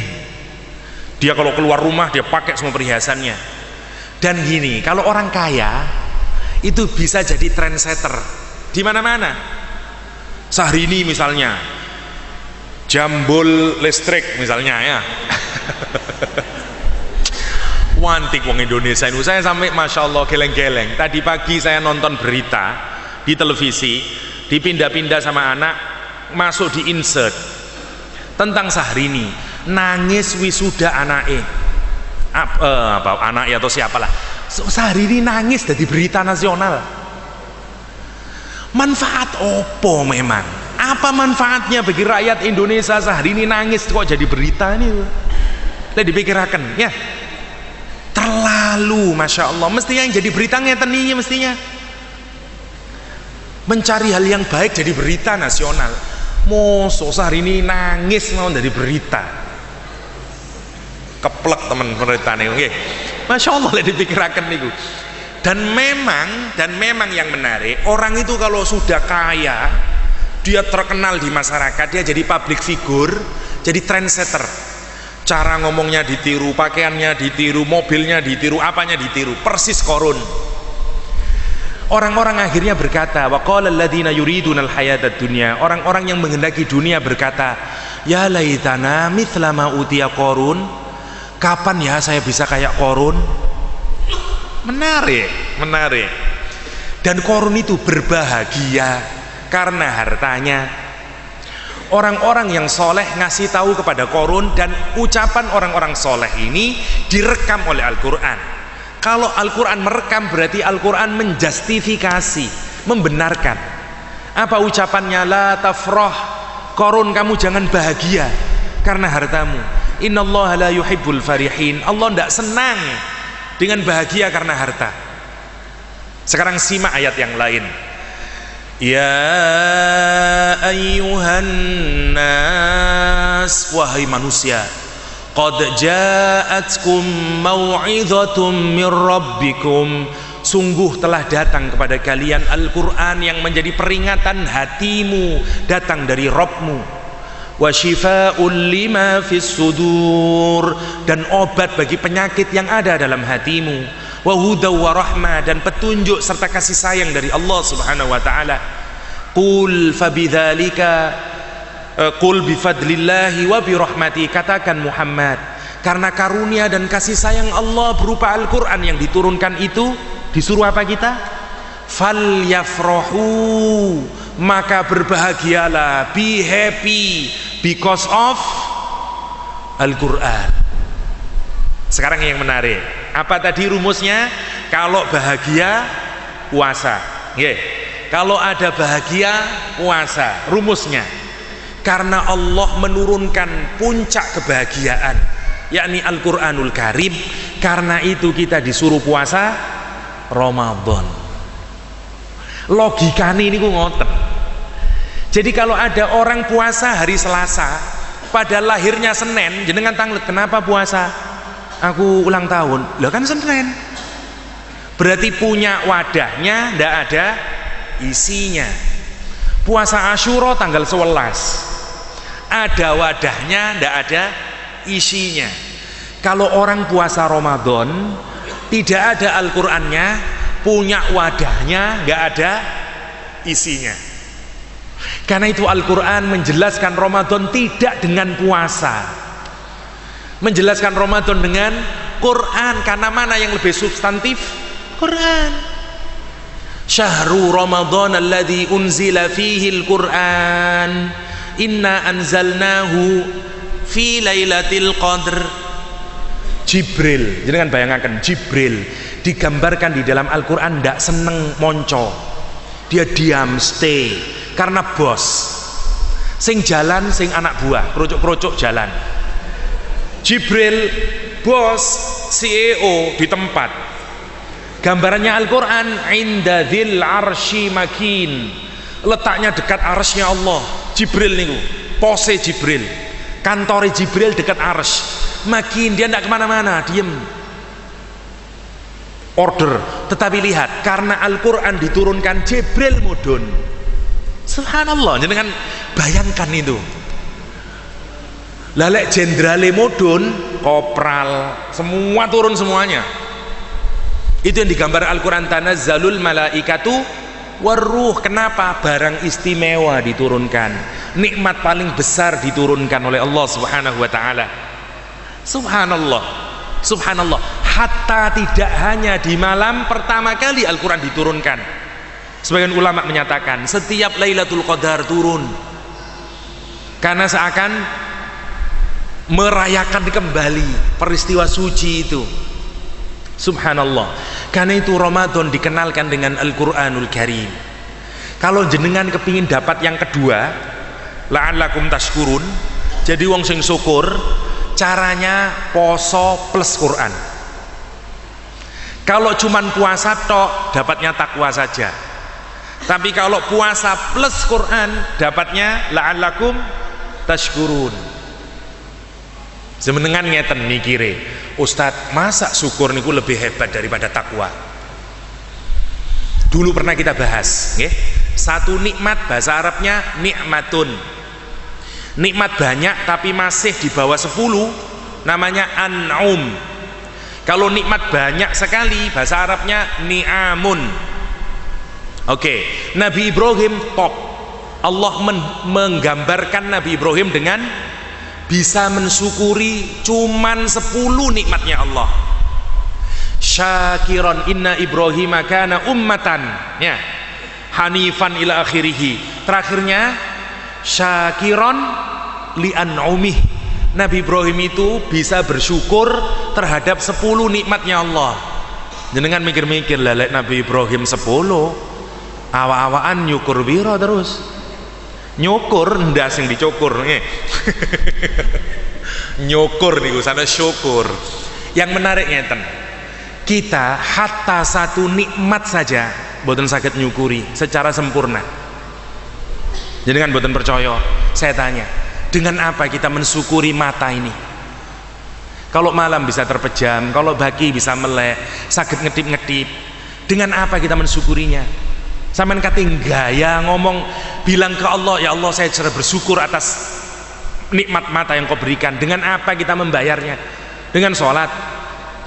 Speaker 1: Dia kalau keluar rumah dia pakai semua perhiasannya. Dan gini, kalau orang kaya itu bisa jadi trendsetter di mana-mana. Syahrini misalnya, jambul listrik misalnya ya. Wantik wong Indonesia ini. Saya sampai masya Allah geleng-geleng. Tadi pagi saya nonton berita di televisi, dipindah-pindah sama anak, masuk di insert tentang Syahrini nangis wisuda anake. Apa anaknya atau siapalah. Syahrini nangis dari berita nasional. Manfaat opo memang? Apa manfaatnya bagi rakyat Indonesia Syahrini nangis kok jadi berita ini? Lah dipikirkan ya. Terlalu masya Allah. Mestinya yang jadi berita ngeten iki mestinya. Mencari hal yang baik jadi berita nasional. Mosok Syahrini nangis mau dari berita. Keplek teman beritane nggih. Masya Allah lah dipikirkan niku. Dan memang yang menarik, orang itu kalau sudah kaya, dia terkenal di masyarakat, dia jadi public figure, jadi trendsetter. Cara ngomongnya ditiru, pakaiannya ditiru, mobilnya ditiru, apanya ditiru, persis korun. Orang-orang akhirnya berkata, wa qala alladziina yuriduna al-hayatad dunya, orang-orang yang menghendaki dunia berkata, ya laitana mithla ma utiya Qarun, kapan ya saya bisa kayak Qarun? Menarik. Dan Qarun itu berbahagia karena hartanya. Orang-orang yang soleh ngasih tahu kepada Qarun, dan ucapan orang-orang soleh ini direkam oleh Al-Quran. Kalau Al-Quran merekam berarti Al-Quran menjustifikasi, membenarkan. Apa ucapannya? La tafrah, Qarun kamu jangan bahagia karena hartamu. Innallaha la yuhibbul farihin. Allah tidak senang dengan bahagia karena harta. Sekarang simak ayat yang lain. Ya ayyuhan nas, wahai manusia, qad ja'atkum mau'izhatum mir rabbikum, sungguh telah datang kepada kalian Al-Quran yang menjadi peringatan hatimu, datang dari Rabbmu. Wa shifaa'un lima fis sudur, dan obat bagi penyakit yang ada dalam hatimu. Wa hudaw wa rahmah, dan petunjuk serta kasih sayang dari Allah Subhanahu wa taala. Qul fabidzalika qul bifadlillahi wa birahmati, katakan Muhammad, karena karunia dan kasih sayang Allah berupa Al-Qur'an yang diturunkan itu, disuruh apa kita? Falyafrahu, maka berbahagialah, be happy because of Al-Qur'an. Sekarang yang menarik, apa tadi rumusnya? Kalau bahagia puasa, kalau ada bahagia puasa, rumusnya karena Allah menurunkan puncak kebahagiaan, yakni Al-Quranul Karim. Karena itu kita disuruh puasa Ramadan. Logikanya ini ngoten. Jadi kalau ada orang puasa hari Selasa, pada lahirnya Senin, jenengan tanglet, kenapa puasa? Aku ulang tahun. Lah kan Senin. Berarti punya wadahnya, ndak ada isinya. Puasa Asyura tanggal 11, ada wadahnya, ndak ada isinya. Kalau orang puasa Ramadan, tidak ada Al-Qur'annya, punya wadahnya, nggak ada isinya. Karena itu Al-Qur'an menjelaskan Ramadan tidak dengan puasa, menjelaskan Ramadan dengan Quran. Karena mana yang lebih substantif? Quran. Syahrul Ramadan alladzi unzila fihi al-Quran, inna anzalnahu fi lailatul qadr. Jibril, jangan bayangkan Jibril digambarkan di dalam Al-Quran tidak seneng monco, dia diam, stay, karena bos sing jalan, sing anak buah, kerucuk-kerucuk jalan. Jibril bos, CEO di tempat. Gambarannya Al-Quran, inda dzil arsy makin, letaknya dekat arsy-nya Allah. Jibril niku, pose Jibril, kantor Jibril dekat arsy. Makin, dia tidak kemana-mana, diem. order. Tetapi lihat, karena Al-Quran diturunkan Jibril mudun. Subhanallah, jangan bayangkan itu. Lalek jenderale mudun, kopral, semua turun semuanya. Itu yang digambar Al-Quran, tanazzalul malaikatu waruh. Kenapa? Barang istimewa diturunkan, nikmat paling besar diturunkan oleh Allah Subhanahu wa taala. Subhanallah, subhanallah. Hatta tidak hanya di malam pertama kali Al-Quran diturunkan. Sebagian ulama menyatakan setiap Lailatul Qadar turun, karena seakan merayakan kembali peristiwa suci itu. Subhanallah. Karena itu Ramadan dikenalkan dengan Al-Quranul Karim. Kalau jenengan kepingin dapat yang kedua, la'allakum tashkurun, jadi wong sing syukur, caranya poso plus Quran. Kalau cuman puasa tok, dapatnya takwa saja. Tapi kalau puasa plus Quran, dapatnya la'allakum tashkurun. Semenengan ngeten mikire, Ustadz, masa syukur niku lebih hebat daripada takwa? Dulu pernah kita bahas, nggih. Satu nikmat bahasa Arabnya nikmatun. Nikmat banyak tapi masih di bawah 10, namanya an'um. Kalau nikmat banyak sekali bahasa Arabnya ni'amun. Oke, Nabi Ibrahim top. Allah menggambarkan Nabi Ibrahim dengan bisa mensyukuri cuman 10 nikmatnya Allah. Syakiran inna Ibrahim kana ummatan, ya, hanifan ila akhirih. Terakhirnya syakiran li an'umih. Nabi Ibrahim itu bisa bersyukur terhadap 10 nikmatnya Allah. Jenengan mikir-mikir, lelek Nabi Ibrahim 10, awa-awaan nyukur biro terus. Nyukur ndak sing dicukur nggih. Nyukur niku sana syukur. Yang menarik ngeten, kita hatta satu nikmat saja boten saged nyukuri secara sempurna. Jadi kan boten percaya, saya tanya, dengan apa kita mensyukuri mata ini? Kalau malam bisa terpejam, kalau pagi bisa melek, saged ngedip-ngedip, dengan apa kita mensyukurinya? Sampean kating gaya ngomong, bilang ke Allah, ya Allah saya sudah bersyukur atas nikmat mata yang kau berikan. Dengan apa kita membayarnya? Dengan sholat.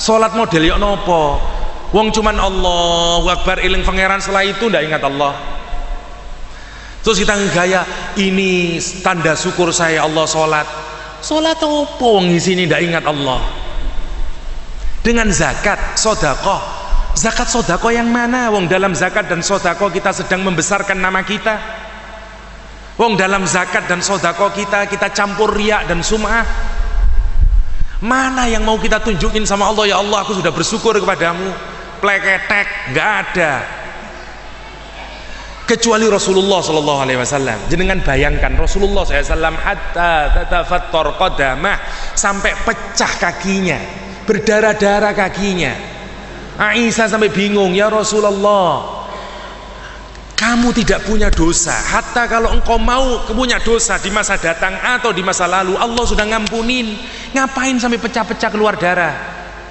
Speaker 1: Sholat model yok nopo? Wong cuman Allahu Akbar iling pangeran, setelah itu ndak ingat Allah. Terus kita gaya, ini tanda syukur saya Allah sholat. Sholat opo wong isini ndak ingat Allah. Dengan zakat, sedekah. Zakat sodako yang mana? Wong dalam zakat dan sodako kita sedang membesarkan nama kita. Wong dalam zakat dan sodako kita campur riak dan sum'ah. Mana yang mau kita tunjukin sama Allah? Ya Allah, aku sudah bersyukur kepadamu. Pleketek, nggak ada. Kecuali Rasulullah SAW. Jenengan bayangkan Rasulullah SAW hatta tatafattor qadamah, sampai pecah kakinya, berdarah-darah kakinya. Aisyah sampai bingung, ya Rasulullah, kamu tidak punya dosa. Hatta kalau engkau mau punya dosa di masa datang atau di masa lalu, Allah sudah ngampunin. Ngapain sampai pecah-pecah keluar darah?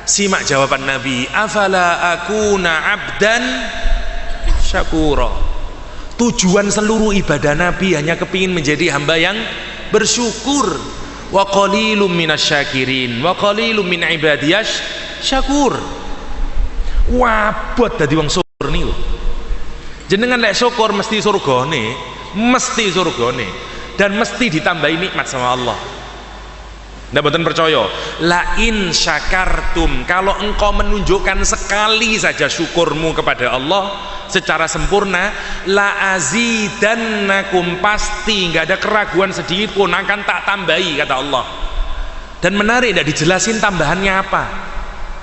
Speaker 1: Simak jawaban Nabi, afala akuna abdan syakura. Tujuan seluruh ibadah Nabi hanya kepingin menjadi hamba yang bersyukur. Wa qalilum minasyakirin wa qalilum min ibadiyash syakur. Wabot dadi wong syukur niku. Jenengan lek syukur mesti surgane, dan mesti ditambahi nikmat sama Allah. Ndak boten percaya? La in syakartum, kalau engkau menunjukkan sekali saja syukurmu kepada Allah secara sempurna, la azidannakum, pasti nggak ada keraguan sedikit pun akan tak tambahi, kata Allah. Dan menarik, tidak dijelasin tambahannya apa.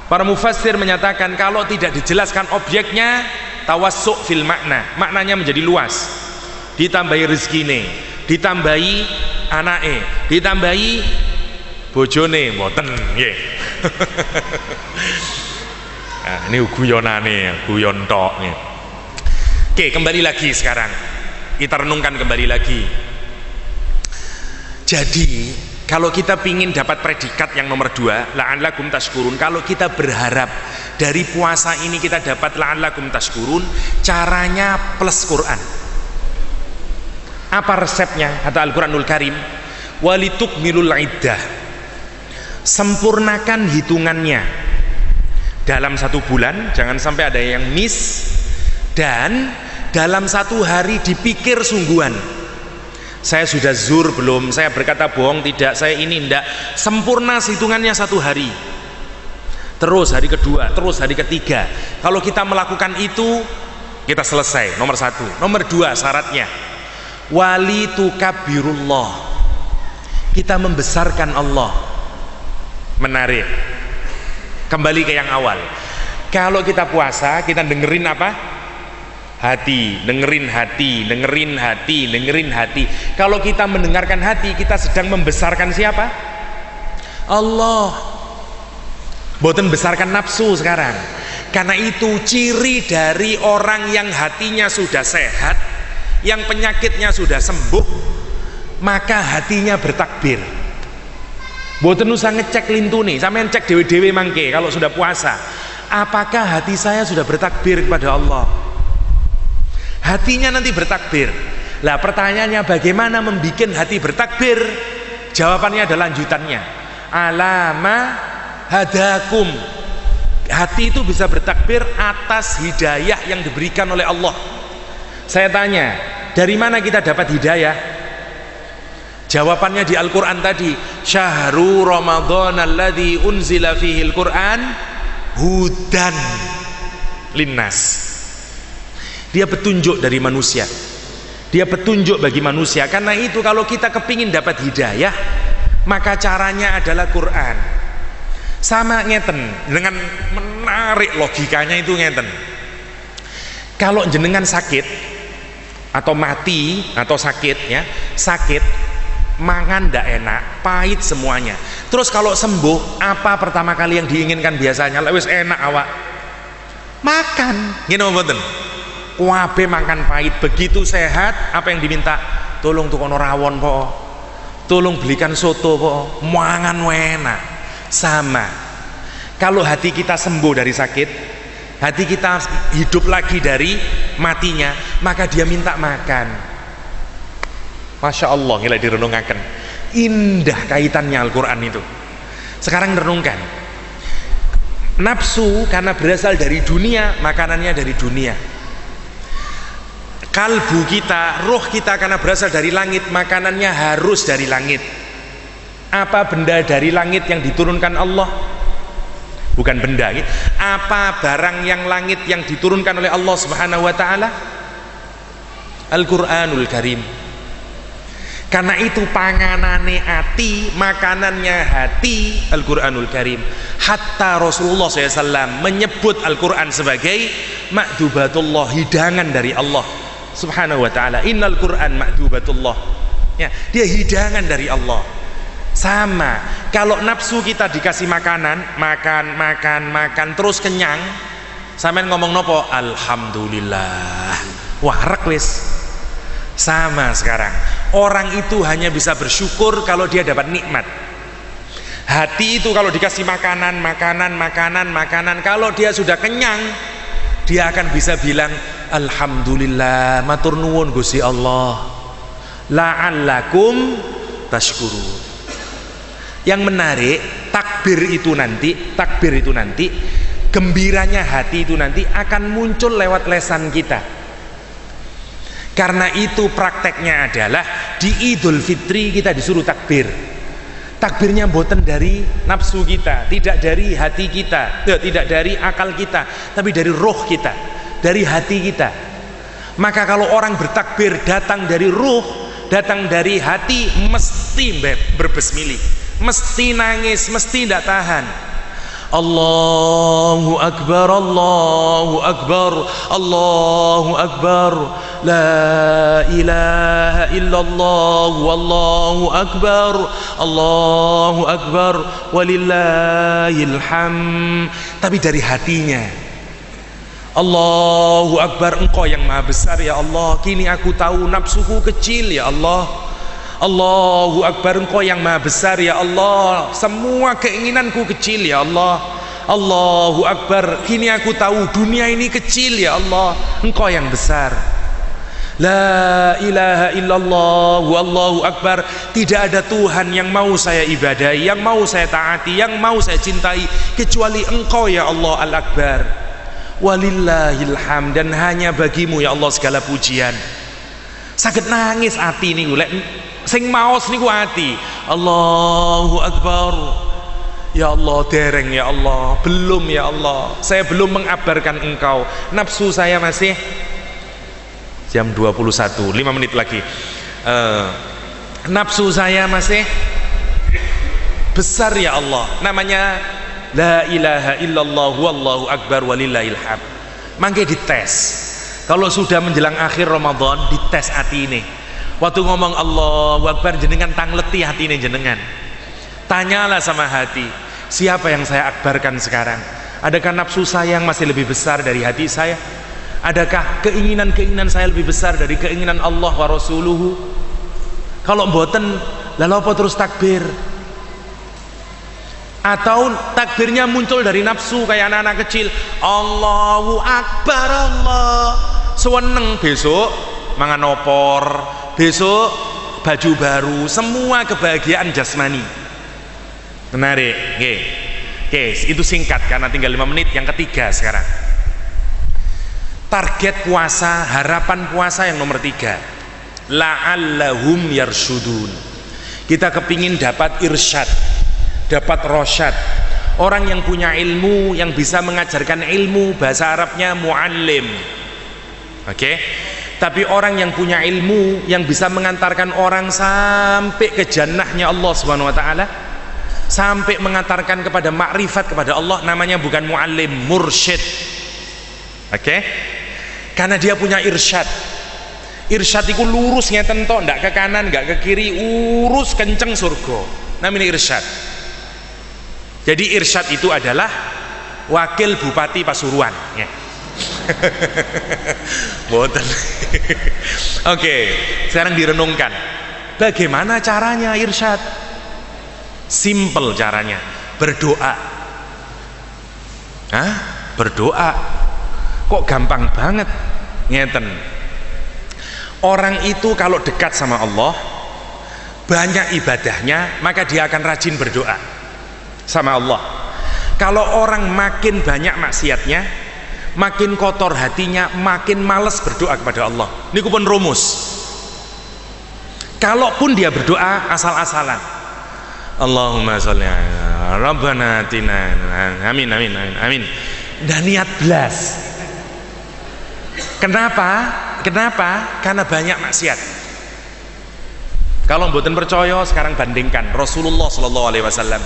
Speaker 1: Para mufassir menyatakan kalau tidak dijelaskan objeknya, tawassuk fil makna, maknanya menjadi luas. Ditambahi rezekine, ditambahi anake, ditambahi bojone, mboten nggih. Nah, ini guyonane, guyon tok nggih. Oke, kembali lagi sekarang. Kita renungkan kembali lagi. Jadi kalau kita pingin dapat predikat yang nomor 2, la'allakum tashkurun, kalau kita berharap dari puasa ini kita dapat la'allakum tashkurun, caranya plus Quran. Apa resepnya? Kata Al-Quranul Karim, walitukmilul iddah, sempurnakan hitungannya dalam 1 bulan, jangan sampai ada yang miss, dan dalam 1 hari dipikir sungguhan, saya sudah zur belum, saya berkata bohong tidak, saya ini enggak, sempurna hitungannya 1 hari, terus hari kedua, terus hari ketiga. Kalau kita melakukan itu, kita selesai. Nomor 1. Nomor 2 syaratnya, wali tukabbirullah, kita membesarkan Allah. Menarik, kembali ke yang awal. Kalau kita puasa, kita dengerin apa? Hati, dengerin hati, dengerin hati, dengerin hati. Kalau kita mendengarkan hati, kita sedang membesarkan siapa? Allah. Boten besarkan nafsu sekarang. Karena itu ciri dari orang yang hatinya sudah sehat, yang penyakitnya sudah sembuh, maka hatinya bertakbir. Boten usah ngecek lintune, sampean cek dewe-dewe mangke kalau sudah puasa. Apakah hati saya sudah bertakbir kepada Allah? Hatinya nanti bertakbir. Lah pertanyaannya, bagaimana membuat hati bertakbir? Jawabannya ada lanjutannya. Alama hadakum. Hati itu bisa bertakbir atas hidayah yang diberikan oleh Allah. Saya tanya, dari mana kita dapat hidayah? Jawabannya di Al-Quran tadi, syahru ramadhan alladzi unzila fihi al-Quran hudan linnas. Dia petunjuk dari manusia, dia petunjuk bagi manusia. Karena itu kalau kita kepingin dapat hidayah, maka caranya adalah Quran. Sama ngeten, dengan menarik logikanya itu ngeten. Kalau jenengan sakit atau mati atau sakit ya, sakit, mangan ndak enak, pahit semuanya. Terus kalau sembuh, apa pertama kali yang diinginkan biasanya? Wis enak awak, makan. Gini mboten? Wabe makan pahit. Begitu sehat, apa yang diminta? Tolong tukono rawon po, tolong belikan soto po, mangan enak. Sama, kalau hati kita sembuh dari sakit, hati kita hidup lagi dari matinya, maka dia minta makan. Masya Allah, gila direnungkan. Indah kaitannya Al-Quran itu. Sekarang renungkan, nafsu karena berasal dari dunia, makanannya dari dunia. Kalbu kita, roh kita karena berasal dari langit, makanannya harus dari langit. Apa benda dari langit yang diturunkan Allah? Bukan benda, apa barang yang langit yang diturunkan oleh Allah Subhanahu wa ta'ala? Al-Quranul Karim. Karena itu panganane hati, makanannya hati, Al-Quranul Karim. Hatta Rasulullah SAW menyebut Al-Quran sebagai ma'dubatullah, hidangan dari Allah Subhanahu wa ta'ala. Innal Quran ma'dubatullah ya, dia hidangan dari Allah. Sama, kalau nafsu kita dikasih makanan, makan terus kenyang, sampean ngomong nopo? Alhamdulillah, warek wis. Sama sekarang, orang itu hanya bisa bersyukur kalau dia dapat nikmat. Hati itu kalau dikasih makanan, kalau dia sudah kenyang, dia akan bisa bilang alhamdulillah, matur nuwun Gusti Allah, la'allakum tashkurun. Yang menarik, takbir itu nanti, gembiranya hati itu nanti akan muncul lewat lesan kita. Karena itu prakteknya adalah di Idul Fitri kita disuruh takbir. Takbirnya mboten dari nafsu kita, tidak dari hati kita, tidak dari akal kita, tapi dari roh kita, dari hati kita. Maka kalau orang bertakbir datang dari ruh, datang dari hati, mesti berbesmili, mesti nangis, mesti tidak tahan. Allahu Akbar, Allahu Akbar, Allahu Akbar, la ilaha illallah, wallahu akbar, Allahu Akbar, walillahil hamd. Tapi dari hatinya, Allahu Akbar, Engkau yang maha besar ya Allah, kini aku tahu nafsuku kecil ya Allah. Allahu Akbar, Engkau yang maha besar ya Allah, semua keinginanku kecil ya Allah. Allahu Akbar. Kini aku tahu dunia ini kecil ya Allah, Engkau yang besar. La ilaha illallah wallahu akbar. Tidak ada Tuhan yang mau saya ibadahi, yang mau saya taati, yang mau saya cintai kecuali Engkau ya Allah al-Akbar. Walillahil hamd, dan hanya bagimu ya Allah segala pujian. Saged nangis ati niku lek sing maos niku ati. Allahu Akbar. Ya Allah, dereng ya Allah, belum ya Allah, saya belum mengabarkan Engkau. Nafsu saya masih jam 21, 5 menit lagi. Nafsu saya masih besar ya Allah. Namanya la ilaha illallah wallahu akbar walillahil hamd. Mangke dites. Kalau sudah menjelang akhir Ramadan, dites hati ini. Waktu ngomong Allahu Akbar, jenengan tangleti hati ini jenengan. Tanyalah sama hati, siapa yang saya akbarkan sekarang? Adakah nafsu saya yang masih lebih besar dari hati saya? Adakah keinginan-keinginan saya lebih besar dari keinginan Allah wa Rasuluhu? Kalau mboten, lalu apa terus takbir? Atau takbirnya muncul dari nafsu kayak anak-anak kecil, Allahu Akbar Allah. Seweneng besok mangan opor, besok baju baru, semua kebahagiaan jasmani. Menarik, oke, itu singkat karena tinggal 5 menit. Yang ketiga sekarang, target puasa, harapan puasa yang nomor 3, la'allahum yarsyudun. Kita kepingin dapat irsyad, dapat rosyad. Orang yang punya ilmu, yang bisa mengajarkan ilmu, bahasa Arabnya muallim. Oke? Tapi orang yang punya ilmu, yang bisa mengantarkan orang sampai ke jannahnya Allah Subhanahu wa taala, sampai mengantarkan kepada makrifat kepada Allah, namanya bukan muallim, mursyid. Oke? Karena dia punya irsyad. Irsyad itu lurus ngeten tok, ndak ke kanan, ndak ke kiri, urus kenceng surga. Namanya irsyad. Jadi irsyad itu adalah wakil bupati Pasuruan, ya. Boten. Oke, sekarang direnungkan. Bagaimana caranya irsyad? Simple caranya, berdoa. Hah? Berdoa. Kok gampang banget? Ngeten. Orang itu kalau dekat sama Allah, banyak ibadahnya, maka dia akan rajin berdoa sama Allah. Kalau orang makin banyak maksiatnya, makin kotor hatinya, makin males berdoa kepada Allah. Ini pun rumus. Kalaupun dia berdoa asal-asalan, Allahumma sholli ala Rabbana atina, amin amin amin amin, dan niat belas. Kenapa? Karena banyak maksiat. Kalau mboten percaya, sekarang bandingkan Rasulullah sallallahu alaihi wasallam.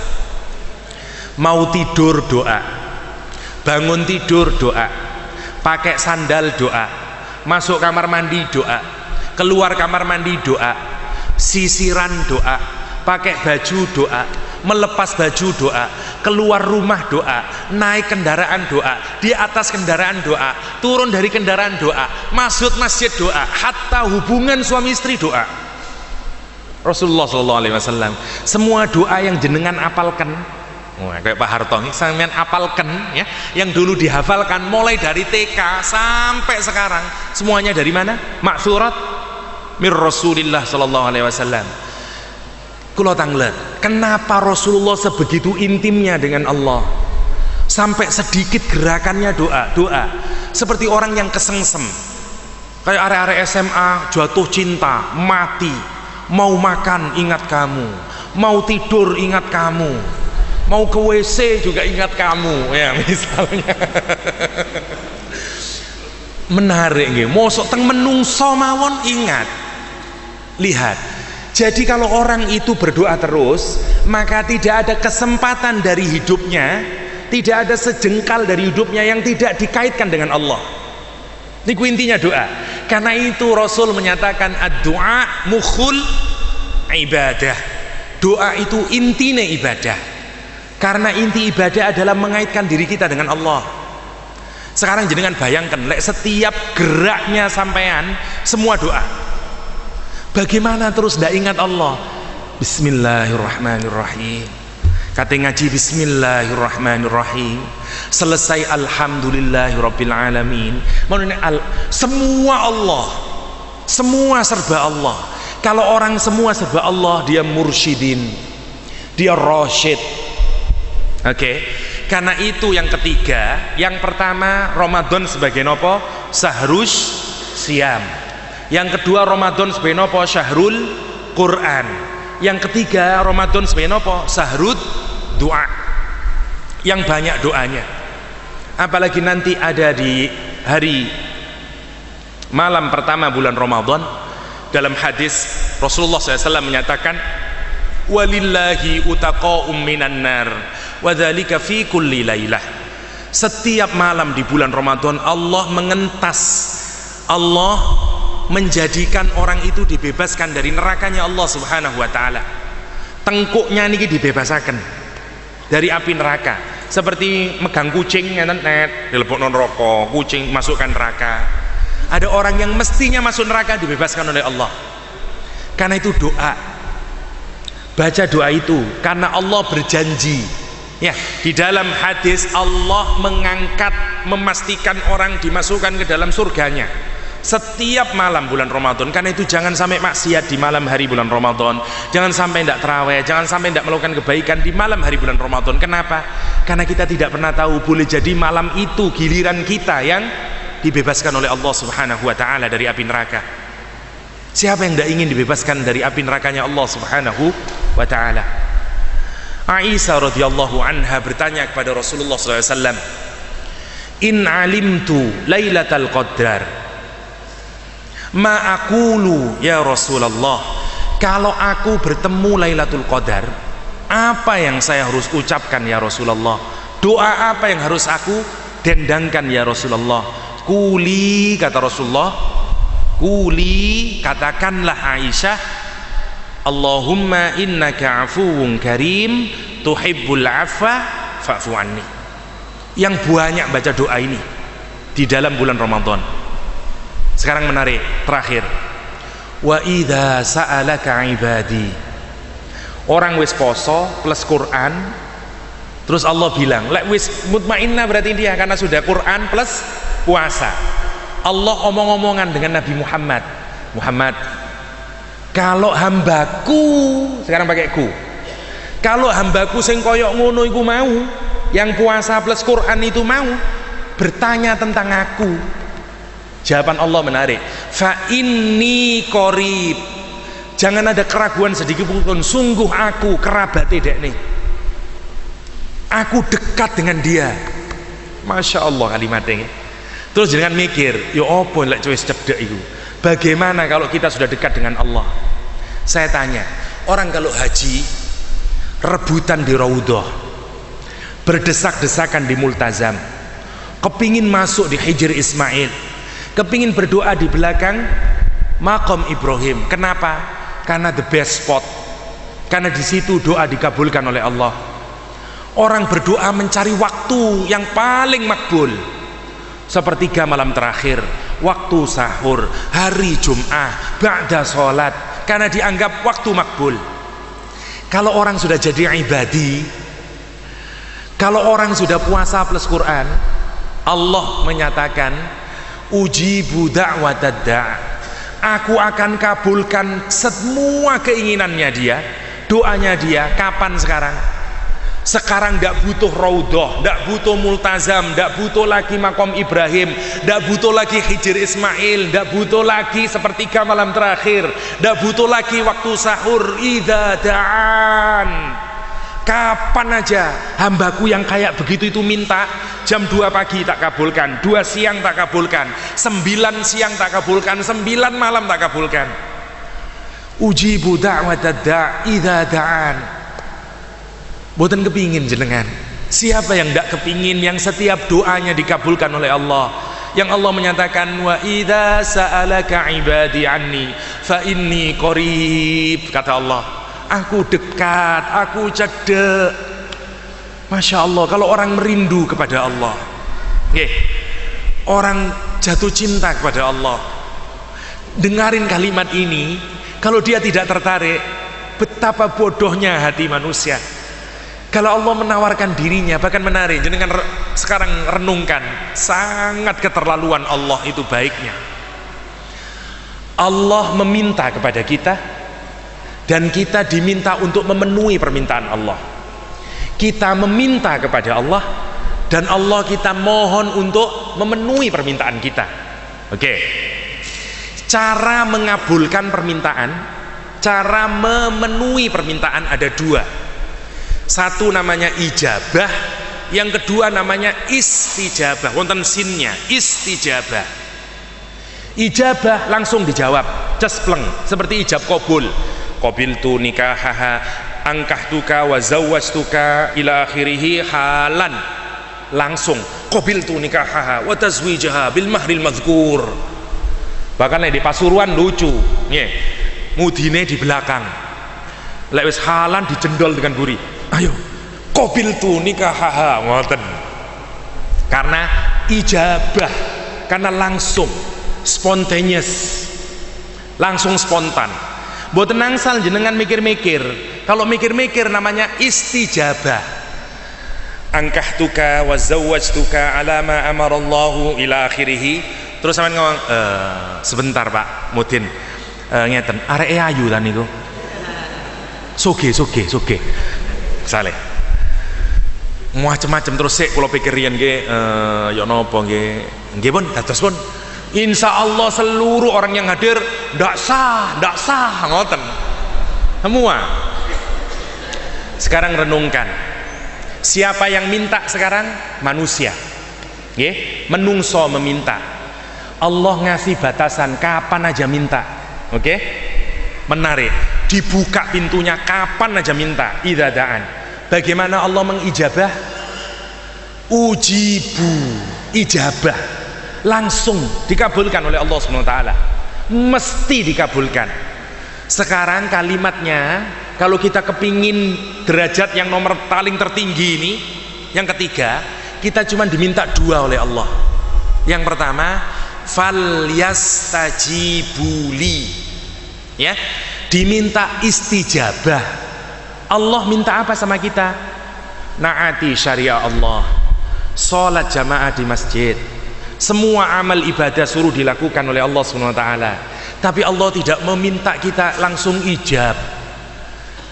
Speaker 1: Mau tidur doa, bangun tidur doa, pakai sandal doa, masuk kamar mandi doa, keluar kamar mandi doa, sisiran doa, pakai baju doa, melepas baju doa, keluar rumah doa, naik kendaraan doa, di atas kendaraan doa, turun dari kendaraan doa, masuk masjid doa, hatta hubungan suami istri doa. Rasulullah SAW, semua doa yang jenengan apalkan, kayak Pak Harto ini sampean apalkan ya, yang dulu dihafalkan mulai dari TK sampai sekarang, semuanya dari mana? Ma'thurat mir Rasulillah SAW. Kula tanglet, kenapa Rasulullah sebegitu intimnya dengan Allah, sampai sedikit gerakannya doa seperti orang yang kesengsem, kayak arek-arek SMA jatuh cinta, mati, mau makan ingat kamu, mau tidur ingat kamu, mau ke WC juga ingat kamu, ya misalnya. Menarik nggih, mosok teng menungso mawon ingat. Lihat. Jadi kalau orang itu berdoa terus, maka tidak ada kesempatan dari hidupnya, tidak ada sejengkal dari hidupnya yang tidak dikaitkan dengan Allah. Ini intinya doa. Karena itu Rasul menyatakan ad-du'a mukhul ibadah. Doa itu intinya ibadah. Karena inti ibadah adalah mengaitkan diri kita dengan Allah. Sekarang jenengan bayangkan, setiap geraknya sampean semua doa. Bagaimana terus tidak ingat Allah? Bismillahirrahmanirrahim. Kate ngaji bismillahirrahmanirrahim, selesai alhamdulillahirabbil semua Allah, semua serba Allah. Kalau orang semua serba Allah, dia mursyidin, dia rasyid. Oke. Karena itu yang ketiga, yang pertama Ramadan sebagai nopo? Sahrus siam. Yang kedua Ramadan sebagai nopo? Syahrul Quran. Yang ketiga Ramadan sebagai nopo? Sahrud doa, yang banyak doanya. Apalagi nanti ada di hari malam pertama bulan Ramadan, dalam hadis Rasulullah SAW menyatakan, walillahi utaqa'um minan nar wa dzalika fi kulli lailah. Setiap malam di bulan Ramadan Allah mengentas, Allah menjadikan orang itu dibebaskan dari nerakanya Allah Subhanahu wa taala. Tengkuknya niki dibebasaken dari api neraka, seperti megang kucing ngeten net dilebokno neraka, kucing masukkan neraka. Ada orang yang mestinya masuk neraka dibebaskan oleh Allah. Karena itu doa, baca doa itu, karena Allah berjanji ya, di dalam hadis Allah mengangkat, memastikan orang dimasukkan ke dalam surganya setiap malam bulan Ramadan. Karena itu jangan sampai maksiat di malam hari bulan Ramadan, jangan sampai tidak terawih, jangan sampai tidak melakukan kebaikan di malam hari bulan Ramadan. Kenapa? Karena kita tidak pernah tahu, boleh jadi malam itu giliran kita yang dibebaskan oleh Allah Subhanahu wa taala dari api neraka. Siapa yang tidak ingin dibebaskan dari api nerakanya Allah Subhanahu wa taala? Aisyah radhiyallahu anha bertanya kepada Rasulullah SAW, in alimtu lailatal qadar ma aqulu ya Rasulullah, kalau aku bertemu Lailatul Qadar, apa yang saya harus ucapkan ya Rasulullah? Doa apa yang harus aku dendangkan ya Rasulullah? Kuli, kata Rasulullah, kuli, katakanlah Aisyah, Allahumma innaka afuwun karim tuhibbul afwa fa'fu anni. Yang banyak baca doa ini di dalam bulan Ramadan. Sekarang menarik, terakhir, wa idza sa'alaka ibadi, orang wis poso plus Quran, terus Allah bilang lek wis mutmainnah, berarti dia karena sudah Quran plus puasa. Allah omong-omongan dengan Nabi Muhammad, Muhammad, kalau hambaku, sekarang pakai ku, kalau hambaku sing koyok ngono iku mau, yang puasa plus Quran itu mau bertanya tentang aku, jawaban Allah menarik, fa inni qarib, jangan ada keraguan sedikit pun, sungguh aku kerabat dekne, aku dekat dengan dia. Masya Allah kalimatnya. Terus jangan mikir, yo opo lek wis cedek itu. Bagaimana kalau kita sudah dekat dengan Allah? Saya tanya, orang kalau haji rebutan di Raudhah, berdesak-desakan di Multazam, kepingin masuk di Hijr Ismail, kepingin berdoa di belakang Maqam Ibrahim. Kenapa? Karena the best spot, karena di situ doa dikabulkan oleh Allah. Orang berdoa mencari waktu yang paling makbul, sepertiga malam terakhir, waktu sahur, hari Jum'ah, ba'da sholat, karena dianggap waktu makbul. Kalau orang sudah jadi ibadi, kalau orang sudah puasa plus Quran, Allah menyatakan ujibu da'watad da', aku akan kabulkan semua keinginannya dia, doanya dia. Kapan sekarang? Sekarang tidak butuh Raudhah, tidak butuh Multazam, tidak butuh lagi Maqam Ibrahim, tidak butuh lagi Hijr Ismail, tidak butuh lagi sepertiga malam terakhir, tidak butuh lagi waktu sahur. Idza da'an, kapan aja hambaku yang kayak begitu itu minta, jam 2 pagi tak kabulkan, 2 siang tak kabulkan, 9 siang tak kabulkan, 9 malam tak kabulkan. Ujibu da'watad da' idza da'an. Boten kepingin jenengan. Siapa yang tidak kepingin yang setiap doanya dikabulkan oleh Allah? Yang Allah menyatakan wa idza sa'alaka ibadi anni fa inni qarib, kata Allah, aku dekat, aku cedek. Masya Allah, kalau orang merindu kepada Allah, orang jatuh cinta kepada Allah, dengarin kalimat ini. Kalau dia tidak tertarik, betapa bodohnya hati manusia. Kalau Allah menawarkan dirinya, bahkan menarik, jenengan sekarang renungkan, sangat keterlaluan Allah itu baiknya. Allah meminta kepada kita, dan kita diminta untuk memenuhi permintaan Allah. Kita meminta kepada Allah, dan Allah kita mohon untuk memenuhi permintaan kita. Oke. Cara mengabulkan permintaan, cara memenuhi permintaan ada dua. Satu namanya ijabah, yang kedua namanya istijabah. Wonten sinnya, istijabah. Ijabah langsung dijawab, cespleng, seperti ijab qabul. Qabiltu nikahaha, angkahtuka wa zawwajtuka ila akhirih halan. Langsung qabiltu nikahaha wa tazwijaha bil mahril madzkur. Bahkan di Pasuruan lucu, nggih. Mudine di belakang. Lek wis halan dijendol dengan buri. Ayo, qabiltu nikahaha, ngoten. Karena ijabah, karena langsung spontaneous, langsung spontan. Mboten nangsal jenengan mikir-mikir. Kalau mikir-mikir namanya istijabah. Angkahtuka wa zawwajtuka ala ma amarallahu ila akhirih. Terus sampean ngomong, sebentar Pak Mudin, ngeten, areke ayu lan niku. Soge. Saleh. Macem-macem terus sik kula pikir riyen nggih, ya napa nggih. Nggih pun dados pun. Insyaallah seluruh orang yang hadir ndak sah ngoten. Semua. Sekarang renungkan. Siapa yang minta sekarang? Manusia. Nggih, menungso meminta. Allah ngasih batasan kapan aja minta. Oke? Menarik. Dibuka pintunya kapan aja minta. Idza da'an. Bagaimana Allah mengijabah? Ujibu, ijabah. Langsung dikabulkan oleh Allah SWT. Mesti dikabulkan. Sekarang kalimatnya, kalau kita kepingin derajat yang nomor paling tertinggi ini, yang ketiga, kita cuma diminta dua oleh Allah. Yang pertama, falyastajibuli, ya, diminta istijabah. Allah minta apa sama kita? Naati syariah Allah, sholat jamaah di masjid, semua amal ibadah suruh dilakukan oleh Allah SWT. Tapi Allah tidak meminta kita langsung ijab.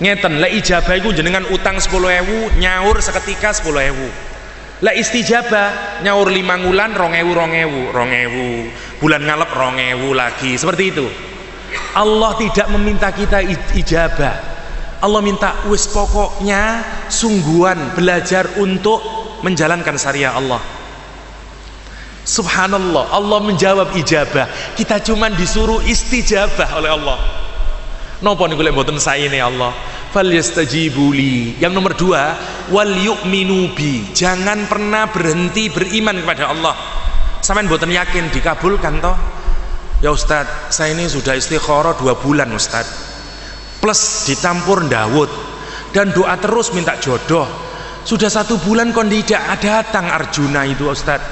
Speaker 1: Ngeten, la ijabah itu jenengan utang 10.000, nyaur seketika 10.000. Lah istijabah nyaur 5 wulan 2.000 bulan ngalep 2.000 lagi, seperti itu. Allah tidak meminta kita ijabah. Allah minta wis pokoknya sungguhan belajar untuk menjalankan syariah Allah. Subhanallah, Allah menjawab ijabah. Kita cuman disuruh istijabah oleh Allah. Napa niku lek mboten saene Allah? Falyastajibuli. Yang nomor 2, wal yu'minu bi. Jangan pernah berhenti beriman kepada Allah. Sampean mboten yakin dikabulkan toh? Ya Ustaz, saya ini sudah istikharah 2 bulan Ustaz. Plus dicampur Daud dan doa terus minta jodoh. Sudah 1 bulan kok tidak ada datang Arjuna itu Ustaz.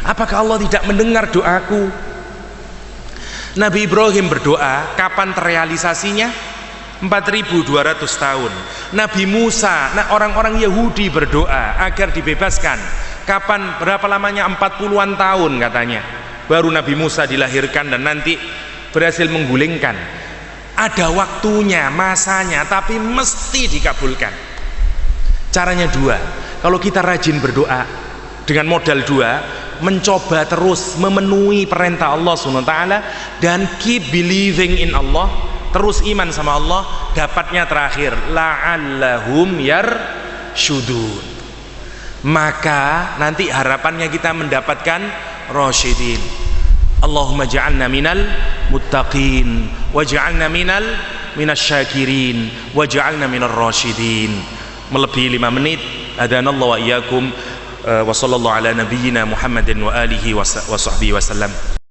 Speaker 1: Apakah Allah tidak mendengar doaku? Nabi Ibrahim berdoa, kapan terrealisasinya? 4.200 tahun. Nabi Musa, orang-orang Yahudi berdoa agar dibebaskan. Kapan, berapa lamanya? 40-an tahun katanya. Baru Nabi Musa dilahirkan dan nanti berhasil menggulingkan. Ada waktunya, masanya, tapi mesti dikabulkan. Caranya 2. Kalau kita rajin berdoa dengan modal 2, mencoba terus memenuhi perintah Allah SWT dan keep believing in Allah, terus iman sama Allah, dapatnya terakhir la'allahum yarsyudun. Maka nanti harapannya kita mendapatkan rasyidin. Allahumma ja'alna minal muttaqin waj'alna minasyakirin waj'alna minar rasyidin. Melebihi 5 menit. Adanallahu wa iyyakum wa sallallahu ala nabiyyina Muhammadin wa alihi wa sahbihi wasallam.